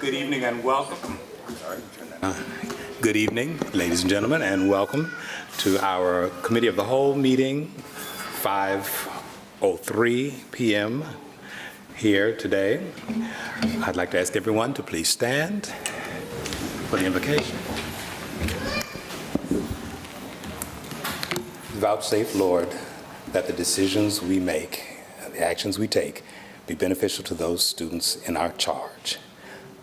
Good evening and welcome. Good evening, ladies and gentlemen, and welcome to our Committee of the Whole meeting, 5:03 p.m. here today. I'd like to ask everyone to please stand for the invocation. Vouchsafe, Lord, that the decisions we make and the actions we take be beneficial to those students in our charge.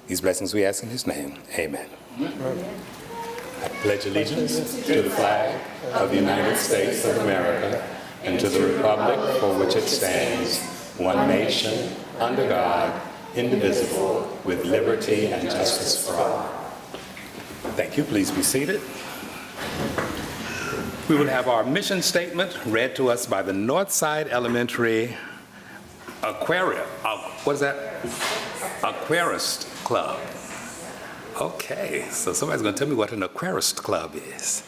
These blessings we ask in His name. Amen. I pledge allegiance to the flag of the United States of America and to the republic for which it stands, one nation, under God, indivisible, with liberty and justice for all. Thank you. Please be seated. We will have our mission statement read to us by the Northside Elementary Aquarist Club. Okay, so somebody's going to tell me what an Aquarist Club is.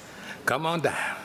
Come on down.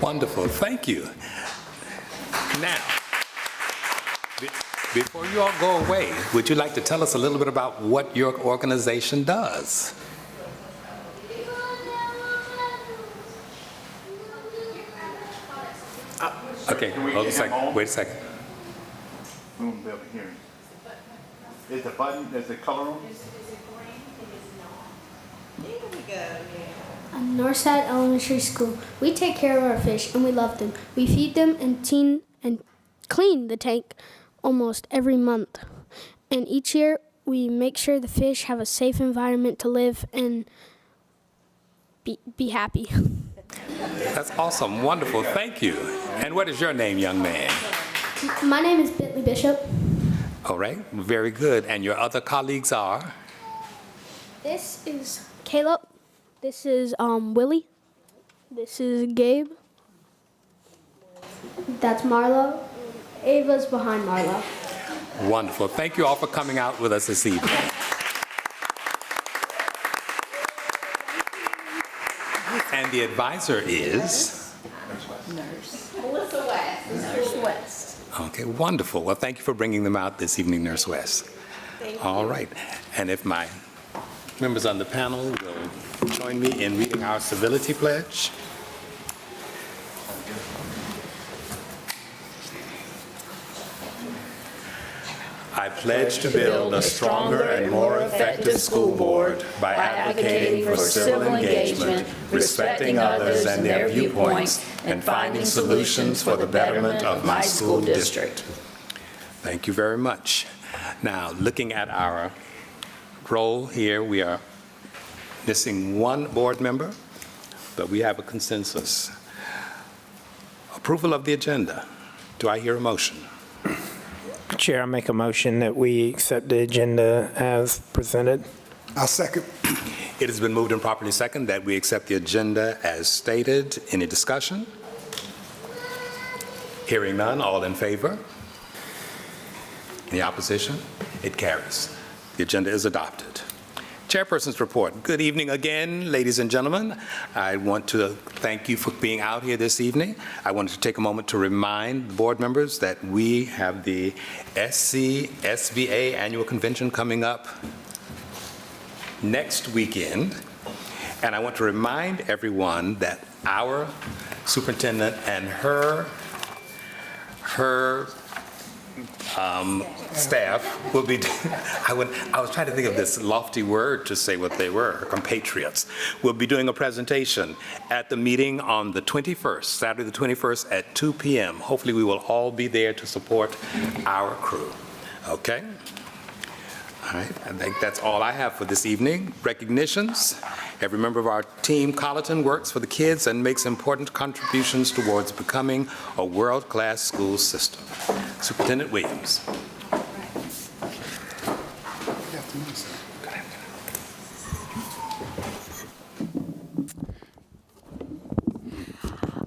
Wonderful, thank you. Now, before you all go away, would you like to tell us a little bit about what your organization does? Okay, hold a second, wait a second. We won't be able to hear you. Is the button, is the color on? There we go, yeah. At Northside Elementary School, we take care of our fish and we love them. We feed them and clean the tank almost every month. And each year, we make sure the fish have a safe environment to live and be happy. That's awesome, wonderful, thank you. And what is your name, young man? My name is Bentley Bishop. All right, very good. And your other colleagues are? This is Caleb. This is Willie. This is Gabe. That's Marlo. Ava's behind Marlo. Wonderful. Thank you all for coming out with us this evening. And the advisor is? Nurse. Melissa West. Nurse West. Okay, wonderful. Well, thank you for bringing them out this evening, Nurse West. Thank you. All right. And if my members on the panel will join me in reading our civility pledge. I pledge to build a stronger and more effective school board by advocating for civil engagement, respecting others and their viewpoints, and finding solutions for the betterment of my school district. Thank you very much. Now, looking at our roll here, we are missing one board member, but we have a consensus. Approval of the agenda. Do I hear a motion? Chair, I make a motion that we accept the agenda as presented. I'll second. It has been moved and properly seconded that we accept the agenda as stated. Any discussion? Hearing none, all in favor? Any opposition? It carries. The agenda is adopted. Chairperson's report. Good evening again, ladies and gentlemen. I want to thank you for being out here this evening. I wanted to take a moment to remind board members that we have the SCSBA annual convention coming up next weekend. And I want to remind everyone that our superintendent and her staff will be, I was trying to think of this lofty word to say what they were, her compatriots, will be doing a presentation at the meeting on the 21st, Saturday the 21st at 2 p.m. Hopefully we will all be there to support our crew. Okay? All right, I think that's all I have for this evening. Recognitions. Every member of our team, Colleton, works for the kids and makes important contributions towards becoming a world-class school system. Superintendent Williams.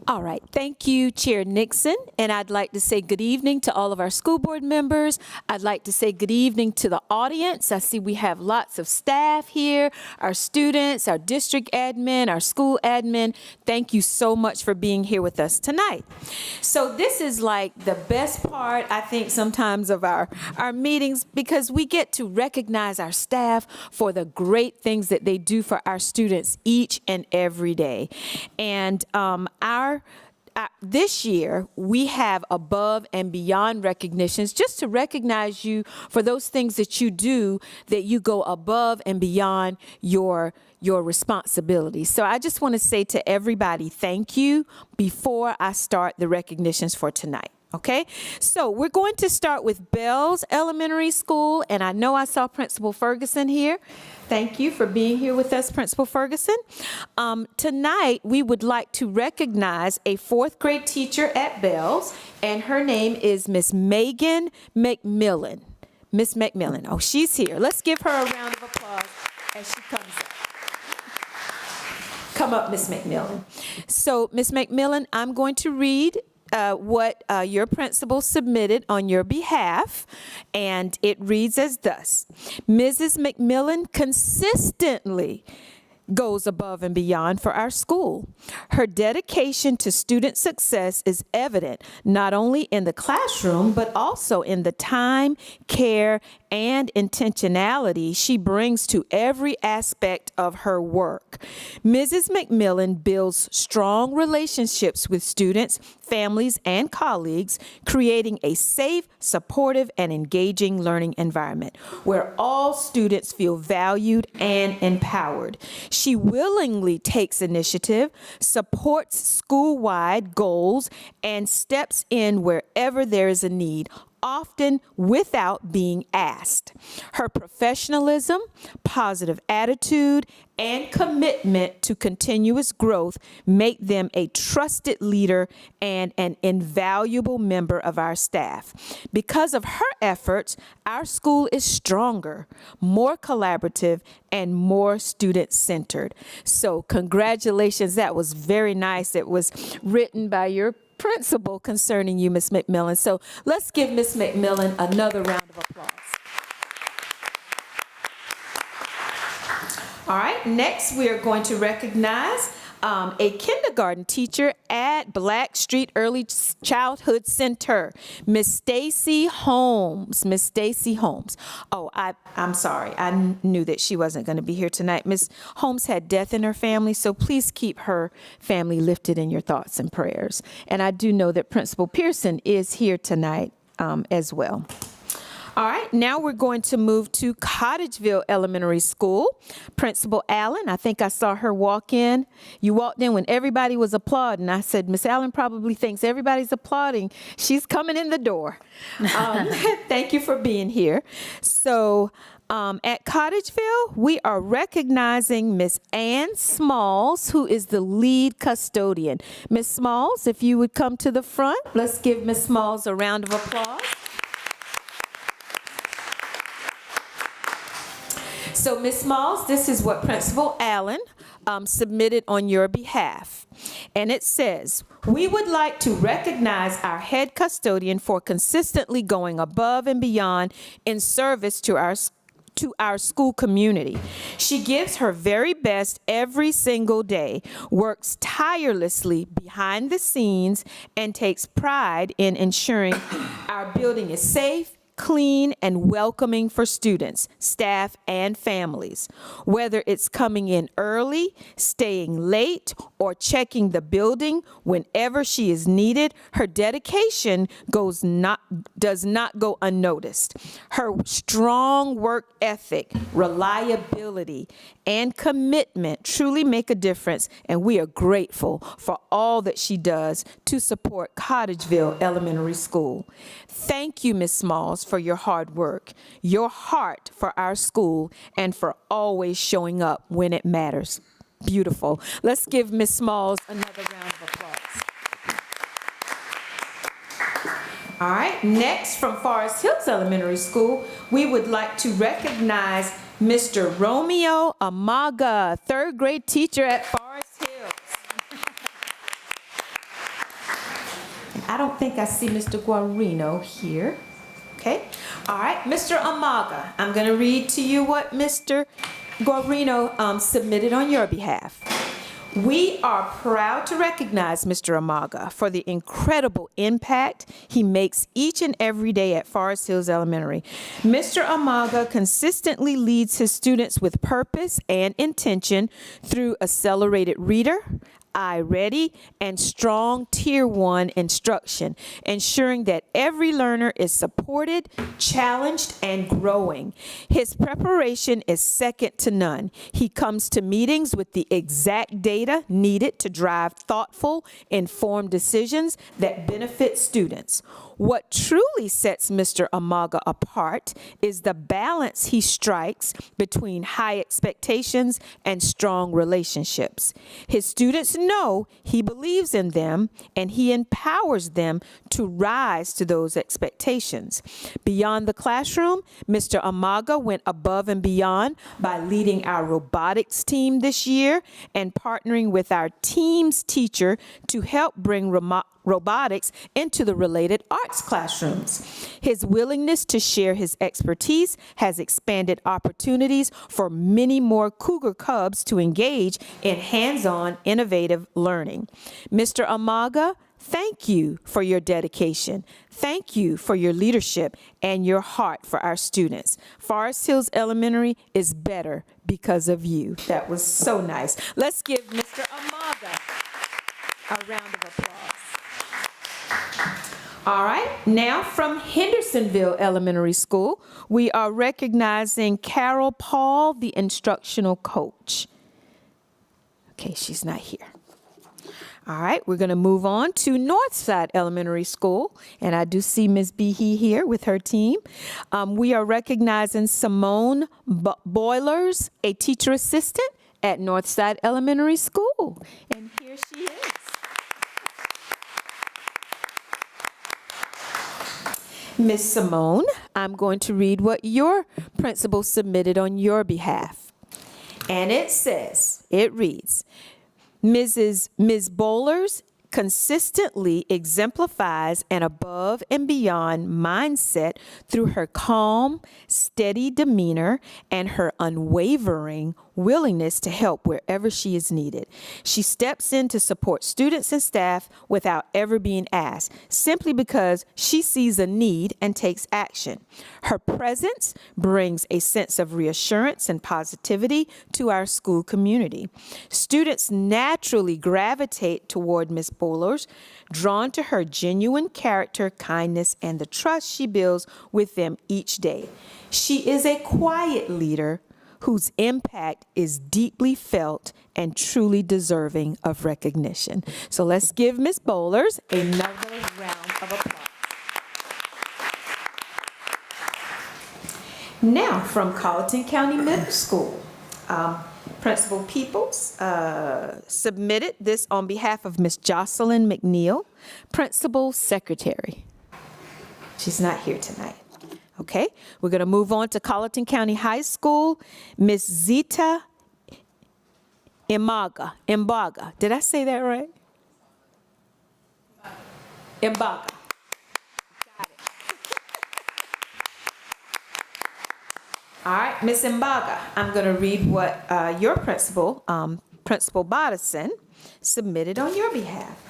All right. Thank you, Chair Nixon. And I'd like to say good evening to all of our school board members. I'd like to say good evening to the audience. I see we have lots of staff here, our students, our district admin, our school admin. Thank you so much for being here with us tonight. So this is like the best part, I think, sometimes of our meetings, because we get to recognize our staff for the great things that they do for our students each and every day. And this year, we have above and beyond recognitions just to recognize you for those things that you do, that you go above and beyond your responsibilities. So I just want to say to everybody, thank you before I start the recognitions for tonight. Okay, so we're going to start with Bells Elementary School, and I know I saw Principal Ferguson here. Thank you for being here with us, Principal Ferguson. Tonight, we would like to recognize a fourth grade teacher at Bells, and her name is Miss Megan McMillan. Miss McMillan, oh, she's here. Let's give her a round of applause as she comes up. Come up, Miss McMillan. So, Miss McMillan, I'm going to read what your principal submitted on your behalf, and it reads as thus. Mrs. McMillan consistently goes above and beyond for our school. Her dedication to student success is evident not only in the classroom, but also in the time, care, and intentionality she brings to every aspect of her work. Mrs. McMillan builds strong relationships with students, families, and colleagues, creating a safe, supportive, and engaging learning environment where all students feel valued and empowered. She willingly takes initiative, supports school-wide goals, and steps in wherever there is a need, often without being asked. Her professionalism, positive attitude, and commitment to continuous growth make them a trusted leader and an invaluable member of our staff. Because of her efforts, our school is stronger, more collaborative, and more student-centered. So congratulations, that was very nice. It was written by your principal concerning you, Ms. McMillan. So let's give Ms. McMillan another round of applause. All right, next we are going to recognize a kindergarten teacher at Blackstreet Early Childhood Center, Miss Stacy Holmes. Miss Stacy Holmes. Oh, I'm sorry. I knew that she wasn't going to be here tonight. Miss Holmes had death in her family, so please keep her family lifted in your thoughts and prayers. And I do know that Principal Pearson is here tonight as well. All right, now we're going to move to Cottageville Elementary School. Principal Allen, I think I saw her walk in. You walked in when everybody was applauding. I said, Miss Allen probably thinks everybody's applauding. She's coming in the door. Thank you for being here. So at Cottageville, we are recognizing Miss Ann Smalls, who is the lead custodian. Miss Smalls, if you would come to the front, let's give Miss Smalls a round of applause. So, Ms. Smalls, this is what Principal Allen submitted on your behalf. And it says, we would like to recognize our head custodian for consistently going above and beyond in service to our school community. She gives her very best every single day, works tirelessly behind the scenes, and takes pride in ensuring our building is safe, clean, and welcoming for students, staff, and families. Whether it's coming in early, staying late, or checking the building whenever she is needed, her dedication does not go unnoticed. Her strong work ethic, reliability, and commitment truly make a difference, and we are grateful for all that she does to support Cottageville Elementary School. Thank you, Ms. Smalls, for your hard work, your heart for our school, and for always showing up when it matters. Beautiful. Let's give Ms. Smalls another round of applause. All right, next from Forest Hills Elementary School, we would like to recognize Mr. Romeo Amaga, third grade teacher at Forest Hills. I don't think I see Mr. Guarino here. Okay, all right, Mr. Amaga, I'm going to read to you what Mr. Guarino submitted on your behalf. We are proud to recognize Mr. Amaga for the incredible impact he makes each and every day at Forest Hills Elementary. Mr. Amaga consistently leads his students with purpose and intention through accelerated reader, iReady, and strong Tier 1 instruction, ensuring that every learner is supported, challenged, and growing. His preparation is second to none. He comes to meetings with the exact data needed to drive thoughtful, informed decisions that benefit students. What truly sets Mr. Amaga apart is the balance he strikes between high expectations and strong relationships. His students know he believes in them and he empowers them to rise to those expectations. Beyond the classroom, Mr. Amaga went above and beyond by leading our robotics team this year and partnering with our team's teacher to help bring robotics into the related arts classrooms. His willingness to share his expertise has expanded opportunities for many more Cougar Cubs to engage in hands-on, innovative learning. Mr. Amaga, thank you for your dedication. Thank you for your leadership and your heart for our students. Forest Hills Elementary is better because of you. That was so nice. Let's give Mr. Amaga a round of applause. All right, now from Hendersonville Elementary School, we are recognizing Carol Paul, the instructional coach. Okay, she's not here. All right, we're going to move on to Northside Elementary School, and I do see Ms. Behe here with her team. We are recognizing Simone Boilers, a teacher assistant at Northside Elementary School, and here she is. Ms. Simone, I'm going to read what your principal submitted on your behalf. And it reads, Ms. Bowlers consistently exemplifies an above and beyond mindset through her calm, steady demeanor and her unwavering willingness to help wherever she is needed. She steps in to support students and staff without ever being asked, simply because she sees a need and takes action. Her presence brings a sense of reassurance and positivity to our school community. Students naturally gravitate toward Ms. Bowlers, drawn to her genuine character, kindness, and the trust she builds with them each day. She is a quiet leader whose impact is deeply felt and truly deserving of recognition. So let's give Ms. Bowlers another round of applause. Now, from Colleton County Middle School, Principal Peoples submitted this on behalf of Ms. Jocelyn McNeil, Principal Secretary. She's not here tonight. Okay, we're going to move on to Colleton County High School. Ms. Zita Imbaga. Did I say that right? Imbaga. Got it. All right, Ms. Imbaga, I'm going to read what your principal, Principal Bodison, submitted on your behalf.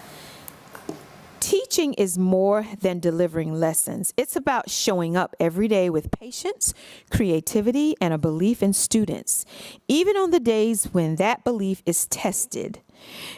Teaching is more than delivering lessons. It's about showing up every day with patience, creativity, and a belief in students, even on the days when that belief is tested.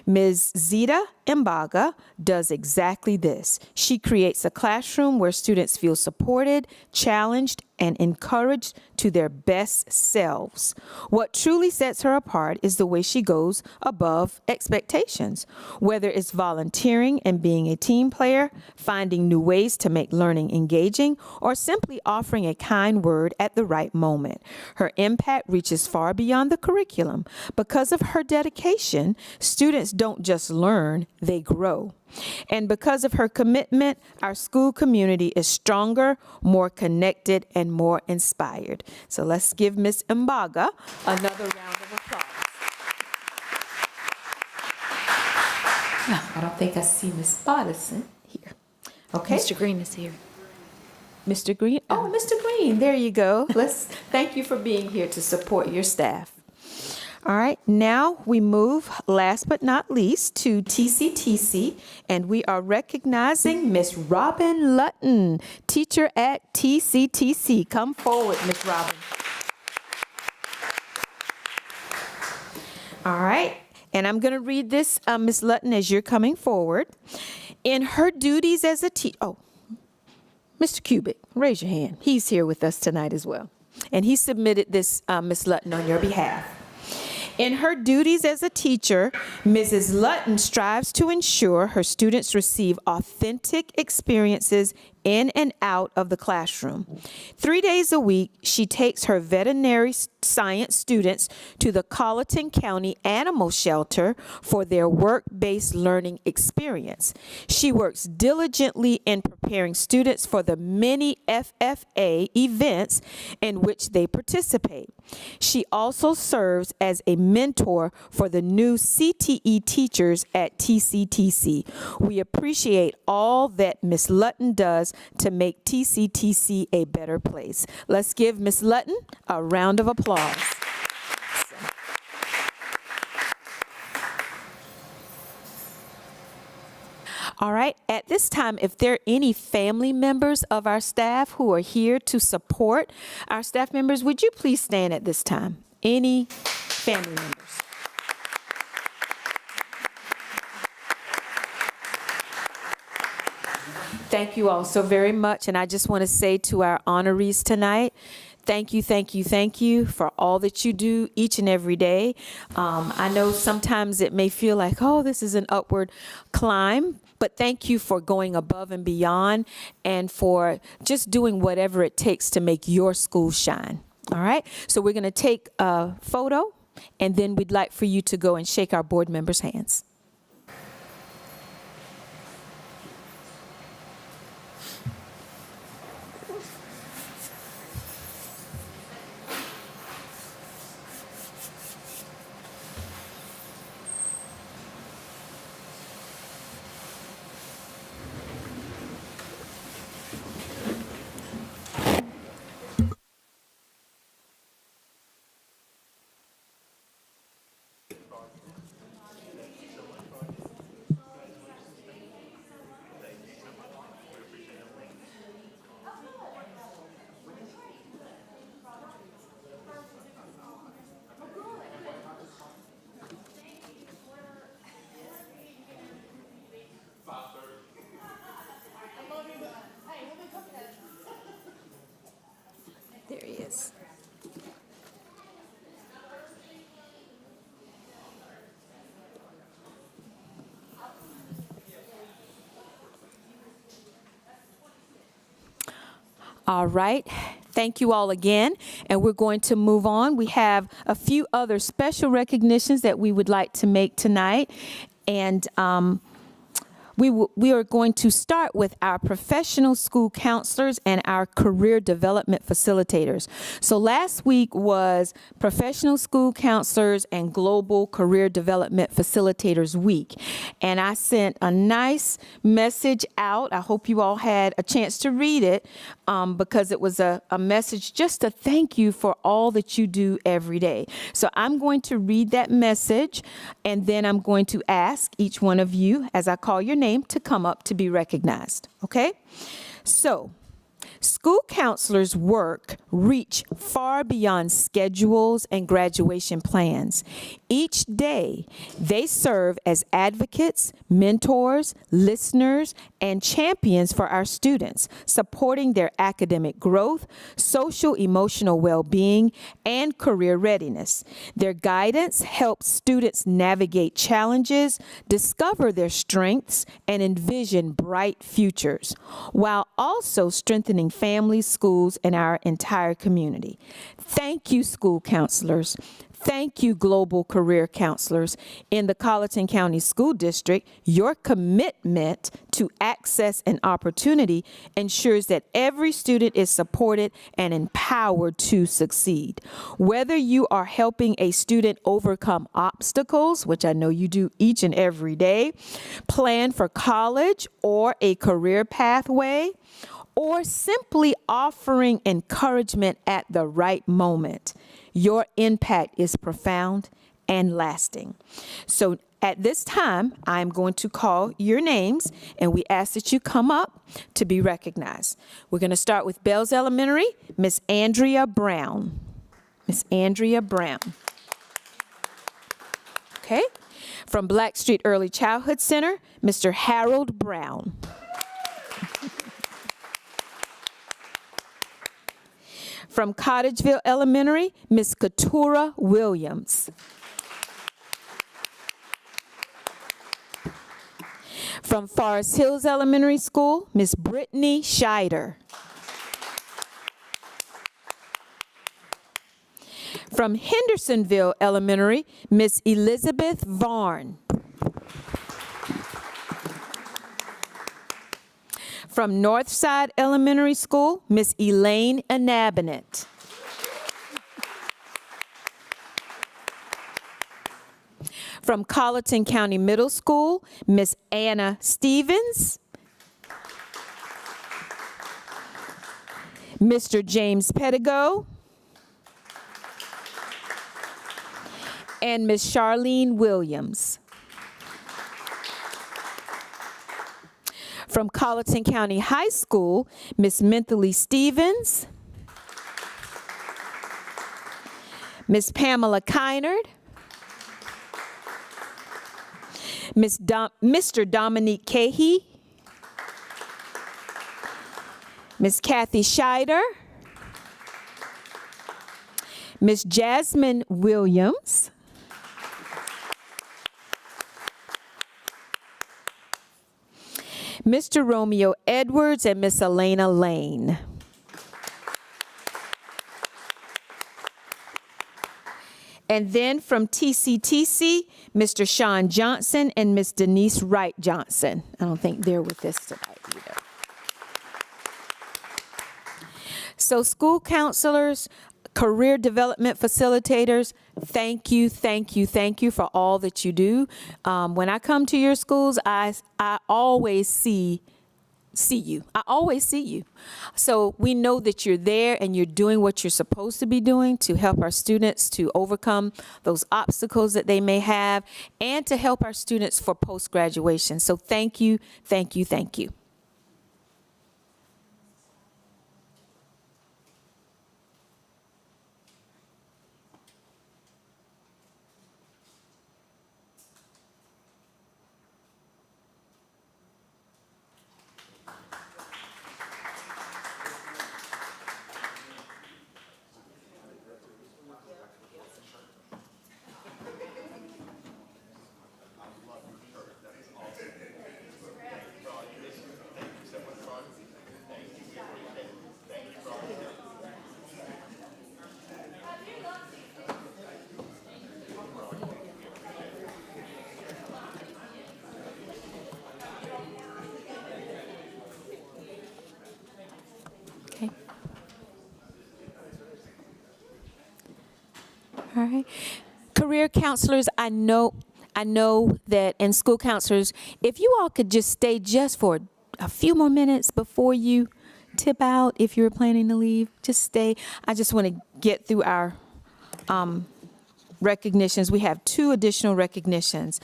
Ms. Zita Mbaga does exactly this. She creates a classroom where students feel supported, challenged, and encouraged to their best selves. What truly sets her apart is the way she goes above expectations, whether it's volunteering and being a team player, finding new ways to make learning engaging, or simply offering a kind word at the right moment. Her impact reaches far beyond the curriculum. Because of her dedication, students don't just learn, they grow. And because of her commitment, our school community is stronger, more connected, and more inspired. So let's give Ms. Mbaga another round of applause. I don't think I see Ms. Bodison here. Okay. Mr. Green is here. Mr. Green? Oh, Mr. Green, there you go. Thank you for being here to support your staff. All right, now we move, last but not least, to TCTC, and we are recognizing Miss Robin Lutton, teacher at TCTC. Come forward, Miss Robin. All right, and I'm going to read this, Miss Lutton, as you're coming forward. In her duties as a teacher, Mr. Cubic, raise your hand. He's here with us tonight as well, and he submitted this, Miss Lutton, on your behalf. In her duties as a teacher, Mrs. Lutton strives to ensure her students receive authentic experiences in and out of the classroom. 3 days a week, she takes her veterinary science students to the Colleton County Animal Shelter for their work-based learning experience. She works diligently in preparing students for the many FFA events in which they participate. She also serves as a mentor for the new CTE teachers at TCTC. We appreciate all that Ms. Lutton does to make TCTC a better place. Let's give Ms. Lutton a round of applause. All right, at this time, if there are any family members of our staff who are here to support our staff members, would you please stand at this time? Any family members? Thank you all so very much. And I just want to say to our honorees tonight, thank you, thank you, thank you for all that you do each and every day. I know sometimes it may feel like, oh, this is an upward climb, but thank you for going above and beyond and for just doing whatever it takes to make your school shine. All right, so we're going to take a photo, and then we'd like for you to go and shake our board members' hands. There he is. All right. Thank you all again. And we're going to move on. We have a few other special recognitions that we would like to make tonight. And we are going to start with our professional school counselors and our career development facilitators. So last week was Professional School Counselors and Global Career Development Facilitators Week. And I sent a nice message out. I hope you all had a chance to read it because it was a message just to thank you for all that you do every day. So I'm going to read that message, and then I'm going to ask each one of you, as I call your name, to come up to be recognized, okay? So, School counselors' work reach far beyond schedules and graduation plans. Each day, they serve as advocates, mentors, listeners, and champions for our students, supporting their academic growth, social emotional well-being, and career readiness. Their guidance helps students navigate challenges, discover their strengths, and envision bright futures, while also strengthening families, schools, and our entire community. Thank you, school counselors. Thank you, Global Career Counselors. In the Colleton County School District, your commitment to access and opportunity ensures that every student is supported and empowered to succeed. Whether you are helping a student overcome obstacles, which I know you do each and every day, plan for college or a career pathway, or simply offering encouragement at the right moment, your impact is profound and lasting. So at this time, I'm going to call your names, and we ask that you come up to be recognized. We're going to start with Bells Elementary, Miss Andrea Brown. Miss Andrea Brown. Okay. From Blackstreet Early Childhood Center, Mr. Harold Brown. From Cottageville Elementary, Miss Keturah Williams. From Forest Hills Elementary School, Miss Brittany Scheider. From Hendersonville Elementary, Miss Elizabeth Varn. From Northside Elementary School, Miss Elaine Anabanet. From Colleton County Middle School, Miss Anna Stevens. Mr. James Pedigo. And Miss Charlene Williams. From Colleton County High School, Miss Mentally Stevens. Miss Pamela Kynard. Mr. Dominique Cahey. Miss Kathy Scheider. Miss Jasmine Williams. Mr. Romeo Edwards and Miss Elena Lane. And then from TCTC, Mr. Sean Johnson and Miss Denise Wright Johnson. I don't think they're with us tonight either. So school counselors, career development facilitators, thank you, thank you, thank you for all that you do. When I come to your schools, I always see you. I always see you. So we know that you're there and you're doing what you're supposed to be doing to help our students to overcome those obstacles that they may have and to help our students for post-graduation. So thank you, thank you, thank you. Okay. All right. Career counselors, I know that, and school counselors, if you all could just stay just for a few more minutes before you tip out, if you're planning to leave, just stay. I just want to get through our recognitions. We have 2 additional recognitions.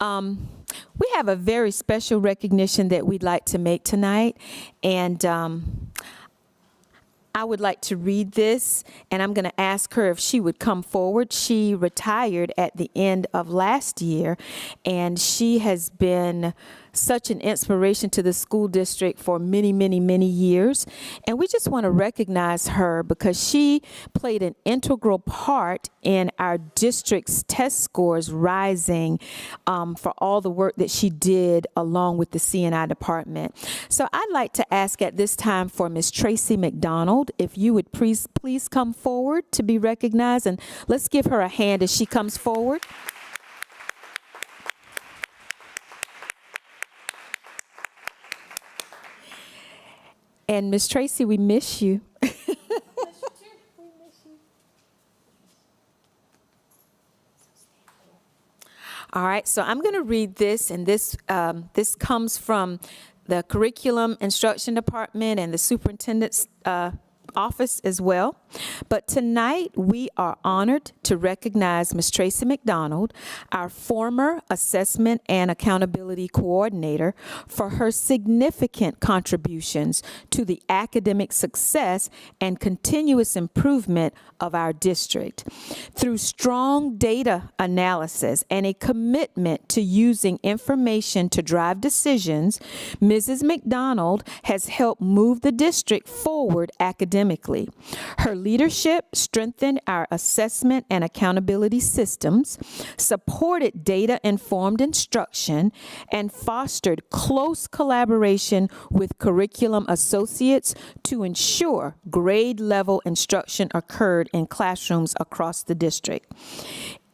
We have a very special recognition that we'd like to make tonight, and I would like to read this, and I'm going to ask her if she would come forward. She retired at the end of last year, and she has been such an inspiration to the school district for many, many, many years. And we just want to recognize her because she played an integral part in our district's test scores rising for all the work that she did along with the C&I department. So I'd like to ask at this time for Ms. Tracy McDonald, if you would please come forward to be recognized, and let's give her a hand as she comes forward. And Miss Tracy, we miss you. All right, so I'm going to read this, and this comes from the Curriculum Instruction Department and the Superintendent's office as well. But tonight we are honored to recognize Ms. Tracy McDonald, our former Assessment and Accountability Coordinator, for her significant contributions to the academic success and continuous improvement of our district. Through strong data analysis and a commitment to using information to drive decisions, Mrs. McDonald has helped move the district forward academically. Her leadership strengthened our assessment and accountability systems, supported data-informed instruction, and fostered close collaboration with curriculum associates to ensure grade-level instruction occurred in classrooms across the district.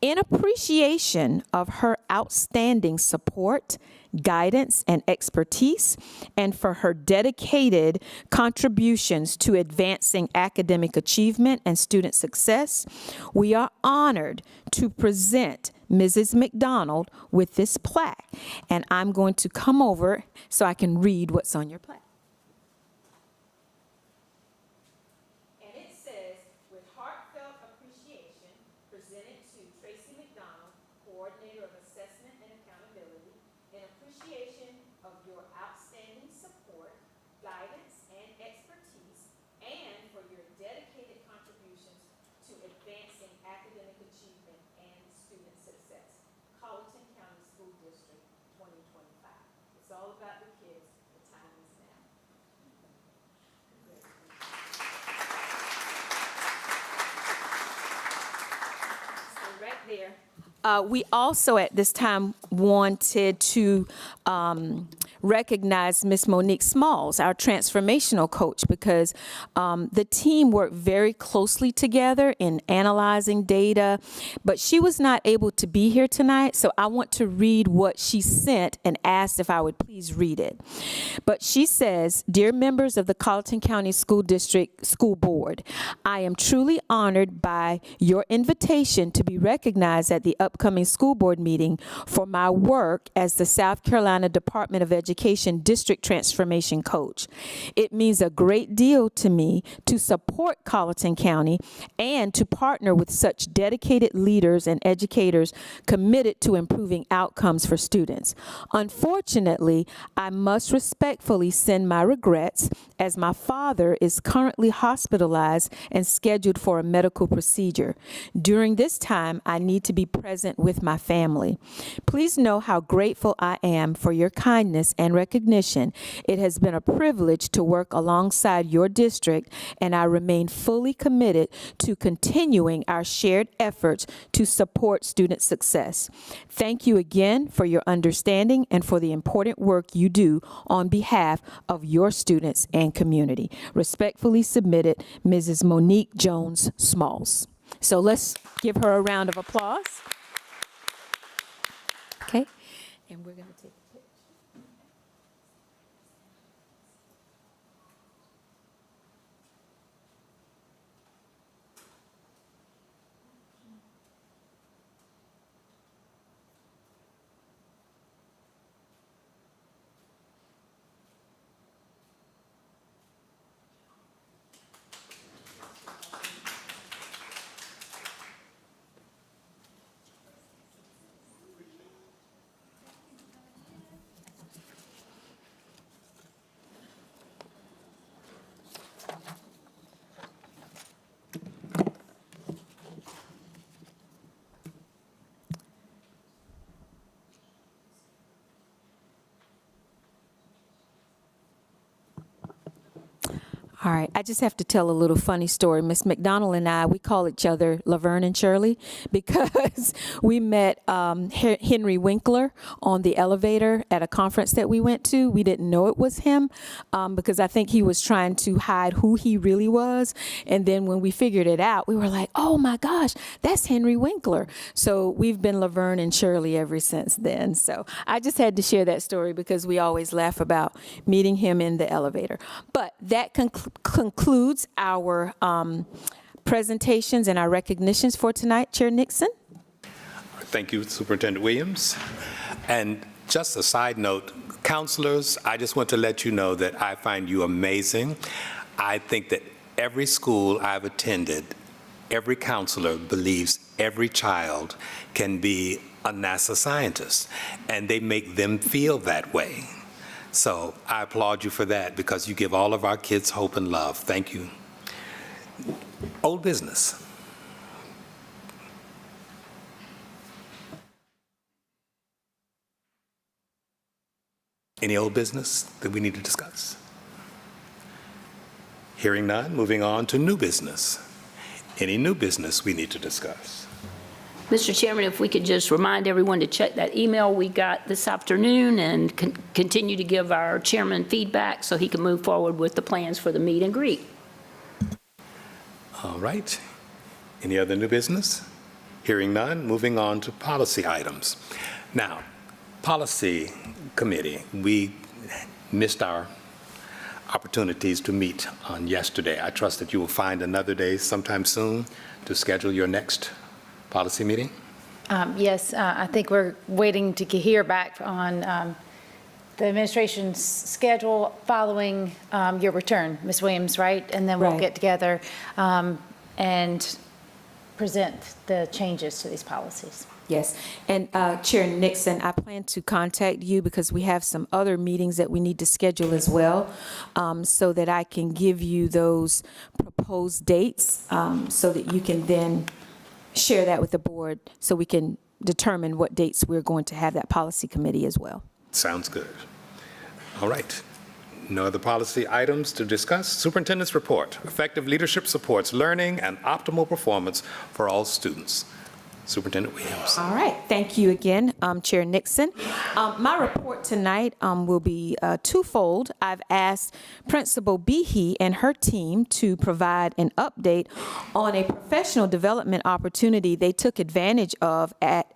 In appreciation of her outstanding support, guidance, and expertise, and for her dedicated contributions to advancing academic achievement and student success, we are honored to present Mrs. McDonald with this plaque. And I'm going to come over so I can read what's on your plaque. And it says, with heartfelt appreciation, presented to Tracy McDonald, Coordinator of Assessment and Accountability, in appreciation of your outstanding support, guidance, and expertise, and for your dedicated contributions to advancing academic achievement and student success. Colleton County School District 2025. It's all about the kids. The time is now. So right there. We also at this time wanted to recognize Miss Monique Smalls, our transformational coach, because the team worked very closely together in analyzing data, but she was not able to be here tonight, so I want to read what she sent and asked if I would please read it. But she says, "Dear members of the Colleton County School District School Board, I am truly honored by your invitation to be recognized at the upcoming school board meeting for my work as the South Carolina Department of Education District Transformation Coach. It means a great deal to me to support Colleton County and to partner with such dedicated leaders and educators committed to improving outcomes for students. Unfortunately, I must respectfully send my regrets as my father is currently hospitalized and scheduled for a medical procedure. During this time, I need to be present with my family. Please know how grateful I am for your kindness and recognition. It has been a privilege to work alongside your district, and I remain fully committed to continuing our shared efforts to support student success. Thank you again for your understanding and for the important work you do on behalf of your students and community. Respectfully submitted, Mrs. Monique Jones Smalls." So let's give her a round of applause. Okay, and we're going to take a picture. All right, I just have to tell a little funny story. Miss McDonald and I, we call each other Laverne and Shirley because we met Henry Winkler on the elevator at a conference that we went to. We didn't know it was him because I think he was trying to hide who he really was. And then when we figured it out, we were like, oh my gosh, that's Henry Winkler. So we've been Laverne and Shirley ever since then. So I just had to share that story because we always laugh about meeting him in the elevator. But that concludes our presentations and our recognitions for tonight. Chair Nixon. Thank you, Superintendent Williams. And just a side note, counselors, I just want to let you know that I find you amazing. I think that every school I've attended, every counselor believes every child can be a NASA scientist, and they make them feel that way. So I applaud you for that because you give all of our kids hope and love. Thank you. Old business. Any old business that we need to discuss? Hearing none, moving on to new business. Any new business we need to discuss? Mr. Chairman, if we could just remind everyone to check that email we got this afternoon and continue to give our chairman feedback so he can move forward with the plans for the meet and greet. All right. Any other new business? Hearing none, moving on to policy items. Now, policy committee, we missed our opportunities to meet on yesterday. I trust that you will find another day sometime soon to schedule your next policy meeting? Yes, I think we're waiting to hear back on the administration's schedule following your return, Ms. Williams, right? And then we'll Right. get together and present the changes to these policies. Yes, and Chair Nixon, I plan to contact you because we have some other meetings that we need to schedule as well, so that I can give you those proposed dates, so that you can then share that with the board so we can determine what dates we're going to have that policy committee as well. Sounds good. All right. No other policy items to discuss? Superintendent's report. Effective leadership supports learning and optimal performance for all students. Superintendent Williams. All right, thank you again, Chair Nixon. My report tonight will be twofold. I've asked Principal Behe and her team to provide an update on a professional development opportunity they took advantage of at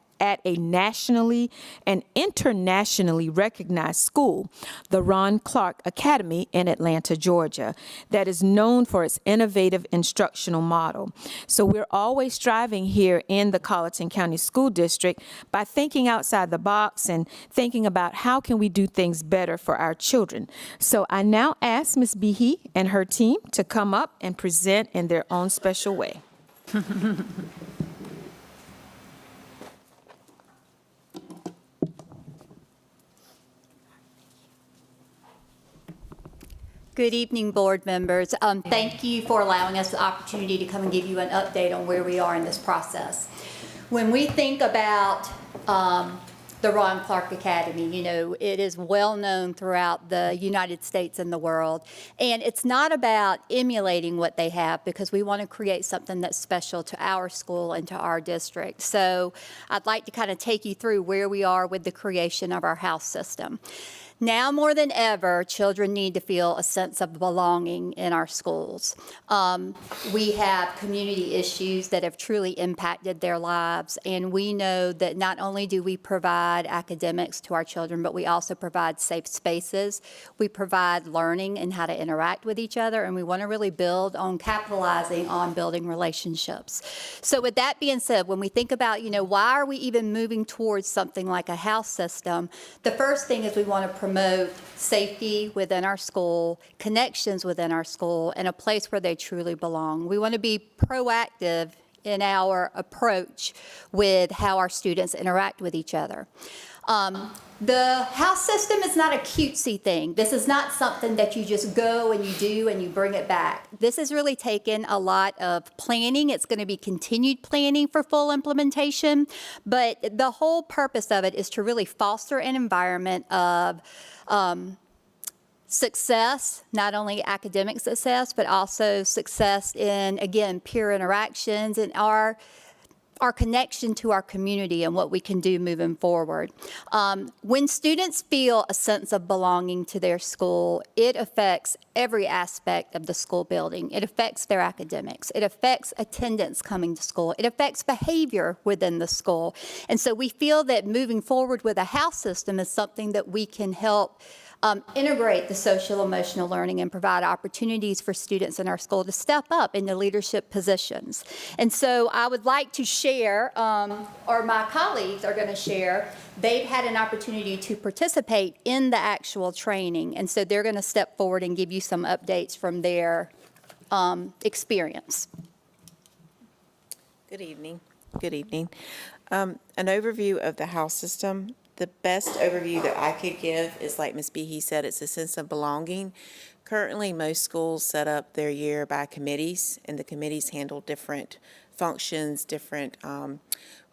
a nationally and internationally recognized school, the Ron Clark Academy in Atlanta, Georgia, that is known for its innovative instructional model. So we're always striving here in the Colleton County School District by thinking outside the box and thinking about how can we do things better for our children. So I now ask Ms. Behe and her team to come up and present in their own special way. Good evening, board members. Thank you for allowing us the opportunity to come and give you an update on where we are in this process. When we think about the Ron Clark Academy, you know, it is well known throughout the United States and the world. And it's not about emulating what they have because we want to create something that's special to our school and to our district. So I'd like to kind of take you through where we are with the creation of our house system. Now more than ever, children need to feel a sense of belonging in our schools. We have community issues that have truly impacted their lives, and we know that not only do we provide academics to our children, but we also provide safe spaces. We provide learning and how to interact with each other, and we want to really build on capitalizing on building relationships. So with that being said, when we think about, you know, why are we even moving towards something like a house system, the first thing is we want to promote safety within our school, connections within our school, and a place where they truly belong. We want to be proactive in our approach with how our students interact with each other. The house system is not a cutesy thing. This is not something that you just go and you do and you bring it back. This has really taken a lot of planning. It's going to be continued planning for full implementation, but the whole purpose of it is to really foster an environment of success, not only academic success, but also success in, again, peer interactions and our connection to our community and what we can do moving forward. When students feel a sense of belonging to their school, it affects every aspect of the school building. It affects their academics. It affects attendance coming to school. It affects behavior within the school. And so we feel that moving forward with a house system is something that we can help integrate the social emotional learning and provide opportunities for students in our school to step up into leadership positions. And so I would like to share, or my colleagues are going to share, they've had an opportunity to participate in the actual training. And so they're going to step forward and give you some updates from their experience. Good evening. Good evening. An overview of the house system. The best overview that I could give is, like Ms. Behe said, it's a sense of belonging. Currently, most schools set up their year by committees, and the committees handle different functions, different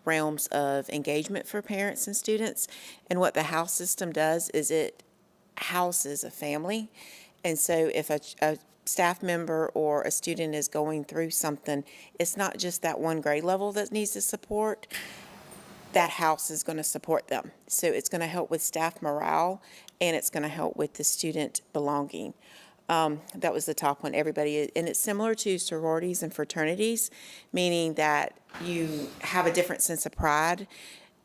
realms of engagement for parents and students. And what the house system does is it houses a family. And so if a staff member or a student is going through something, it's not just that one grade level that needs the support. That house is going to support them. So it's going to help with staff morale, and it's going to help with the student belonging. That was the top one, everybody. And it's similar to sororities and fraternities, meaning that you have a different sense of pride.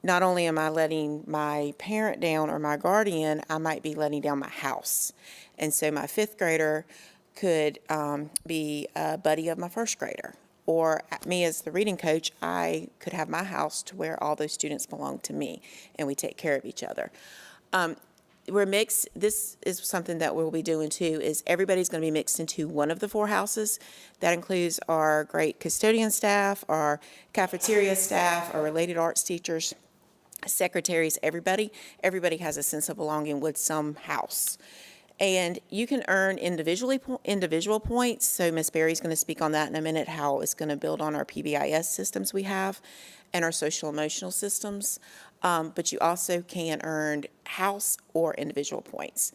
Not only am I letting my parent down or my guardian, I might be letting down my house. And so my fifth grader could be a buddy of my first grader. Or me as the reading coach, I could have my house to where all those students belong to me, and we take care of each other. We're mixed. This is something that we'll be doing too, is everybody's going to be mixed into one of the 4 houses. That includes our great custodian staff, our cafeteria staff, our related arts teachers, secretaries, everybody. Everybody has a sense of belonging with some house. And you can earn individual points. So Ms. Berry's going to speak on that in a minute, how it's going to build on our PBIS systems we have and our social emotional systems. But you also can earn house or individual points.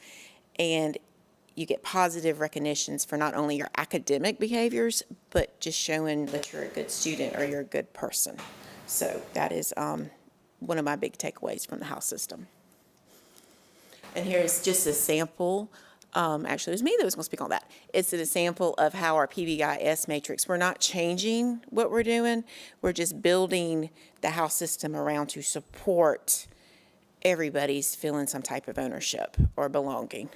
And you get positive recognitions for not only your academic behaviors, but just showing that you're a good student or you're a good person. So that is one of my big takeaways from the house system. And here's just a sample. Actually, it was me that was going to speak on that. It's an example of how our PBIS matrix, we're not changing what we're doing. We're just building the house system around to support everybody's feeling some type of ownership or belonging.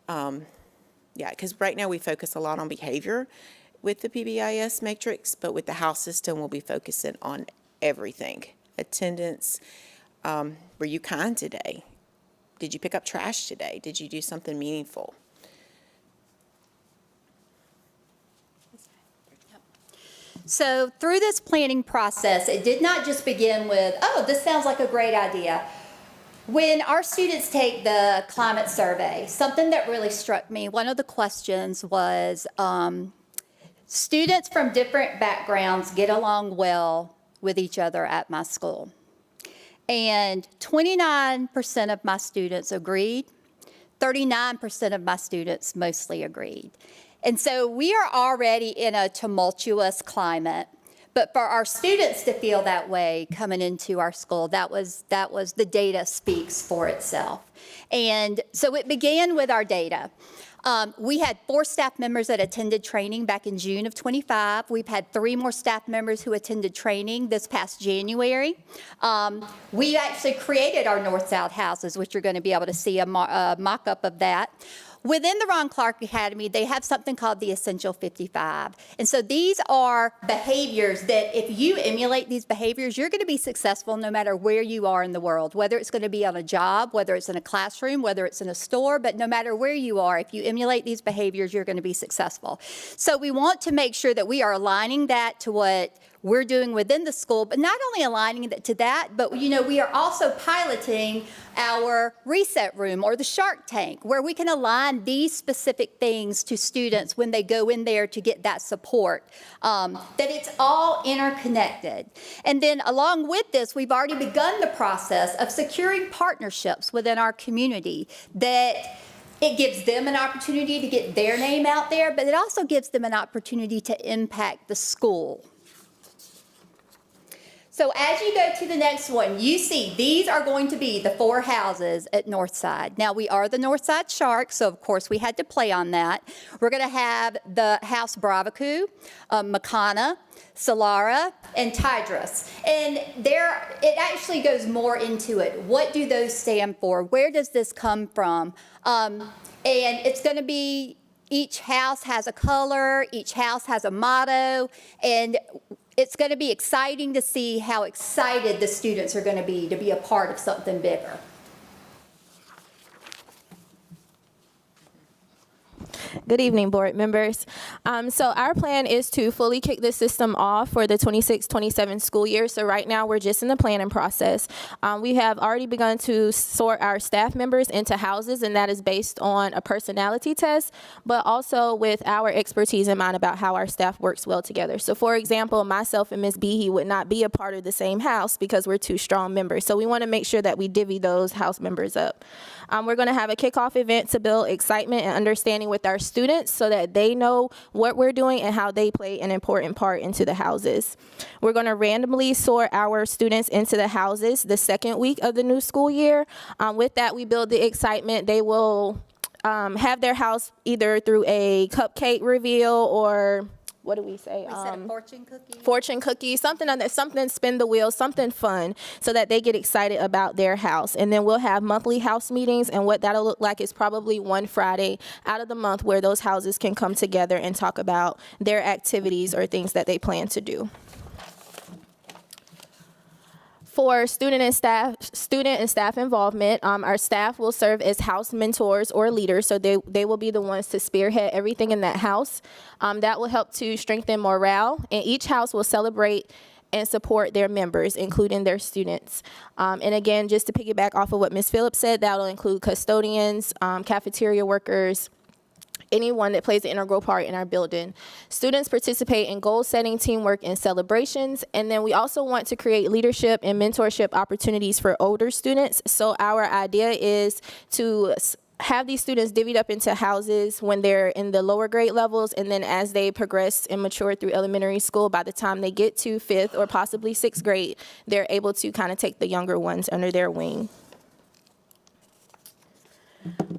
Yeah, because right now we focus a lot on behavior with the PBIS matrix, but with the house system, we'll be focusing on everything. Attendance, were you kind today? Did you pick up trash today? Did you do something meaningful? So through this planning process, it did not just begin with, oh, this sounds like a great idea. When our students take the climate survey, something that really struck me, one of the questions was, students from different backgrounds get along well with each other at my school. And 29% of my students agreed. 39% of my students mostly agreed. And so we are already in a tumultuous climate. But for our students to feel that way coming into our school, that was the data speaks for itself. And so it began with our data. We had 4 staff members that attended training back in June of 25. We've had 3 more staff members who attended training this past January. We actually created our North-South houses, which you're going to be able to see a mock-up of that. Within the Ron Clark Academy, they have something called the Essential 55. And so these are behaviors that if you emulate these behaviors, you're going to be successful no matter where you are in the world, whether it's going to be on a job, whether it's in a classroom, whether it's in a store, but no matter where you are, if you emulate these behaviors, you're going to be successful. So we want to make sure that we are aligning that to what we're doing within the school, but not only aligning it to that, but we are also piloting our reset room or the Shark Tank, where we can align these specific things to students when they go in there to get that support, that it's all interconnected. And then along with this, we've already begun the process of securing partnerships within our community that it gives them an opportunity to get their name out there, but it also gives them an opportunity to impact the school. So as you go to the next one, you see these are going to be the 4 houses at Northside. Now, we are the Northside Sharks, so of course we had to play on that. We're going to have the House Bravaku, Makana, Solara, and Tidris. And it actually goes more into it. What do those stand for? Where does this come from? And it's going to be, each house has a color, each house has a motto, and it's going to be exciting to see how excited the students are going to be a part of something bigger. Good evening, board members. So our plan is to fully kick this system off for the 26-27 school year. So right now, we're just in the planning process. We have already begun to sort our staff members into houses, and that is based on a personality test, but also with our expertise in mind about how our staff works well together. So for example, myself and Ms. Behe would not be a part of the same house because we're 2 strong members. So we want to make sure that we divvy those house members up. We're going to have a kickoff event to build excitement and understanding with our students so that they know what we're doing and how they play an important part into the houses. We're going to randomly sort our students into the houses the second week of the new school year. With that, we build the excitement. They will have their house either through a cupcake reveal or what do we say? We said a fortune cookie. Fortune cookie, something on that, something spin the wheel, something fun, so that they get excited about their house. And then we'll have monthly house meetings, and what that'll look like is probably one Friday out of the month where those houses can come together and talk about their activities or things that they plan to do. For student and staff involvement, our staff will serve as house mentors or leaders, so they will be the ones to spearhead everything in that house. That will help to strengthen morale, and each house will celebrate and support their members, including their students. And again, just to piggyback off of what Ms. Phillips said, that will include custodians, cafeteria workers, anyone that plays an integral part in our building. Students participate in goal-setting, teamwork, and celebrations. And then we also want to create leadership and mentorship opportunities for older students. So our idea is to have these students divvied up into houses when they're in the lower grade levels, and then as they progress and mature through elementary school, by the time they get to 5th or possibly 6th grade, they're able to kind of take the younger ones under their wing.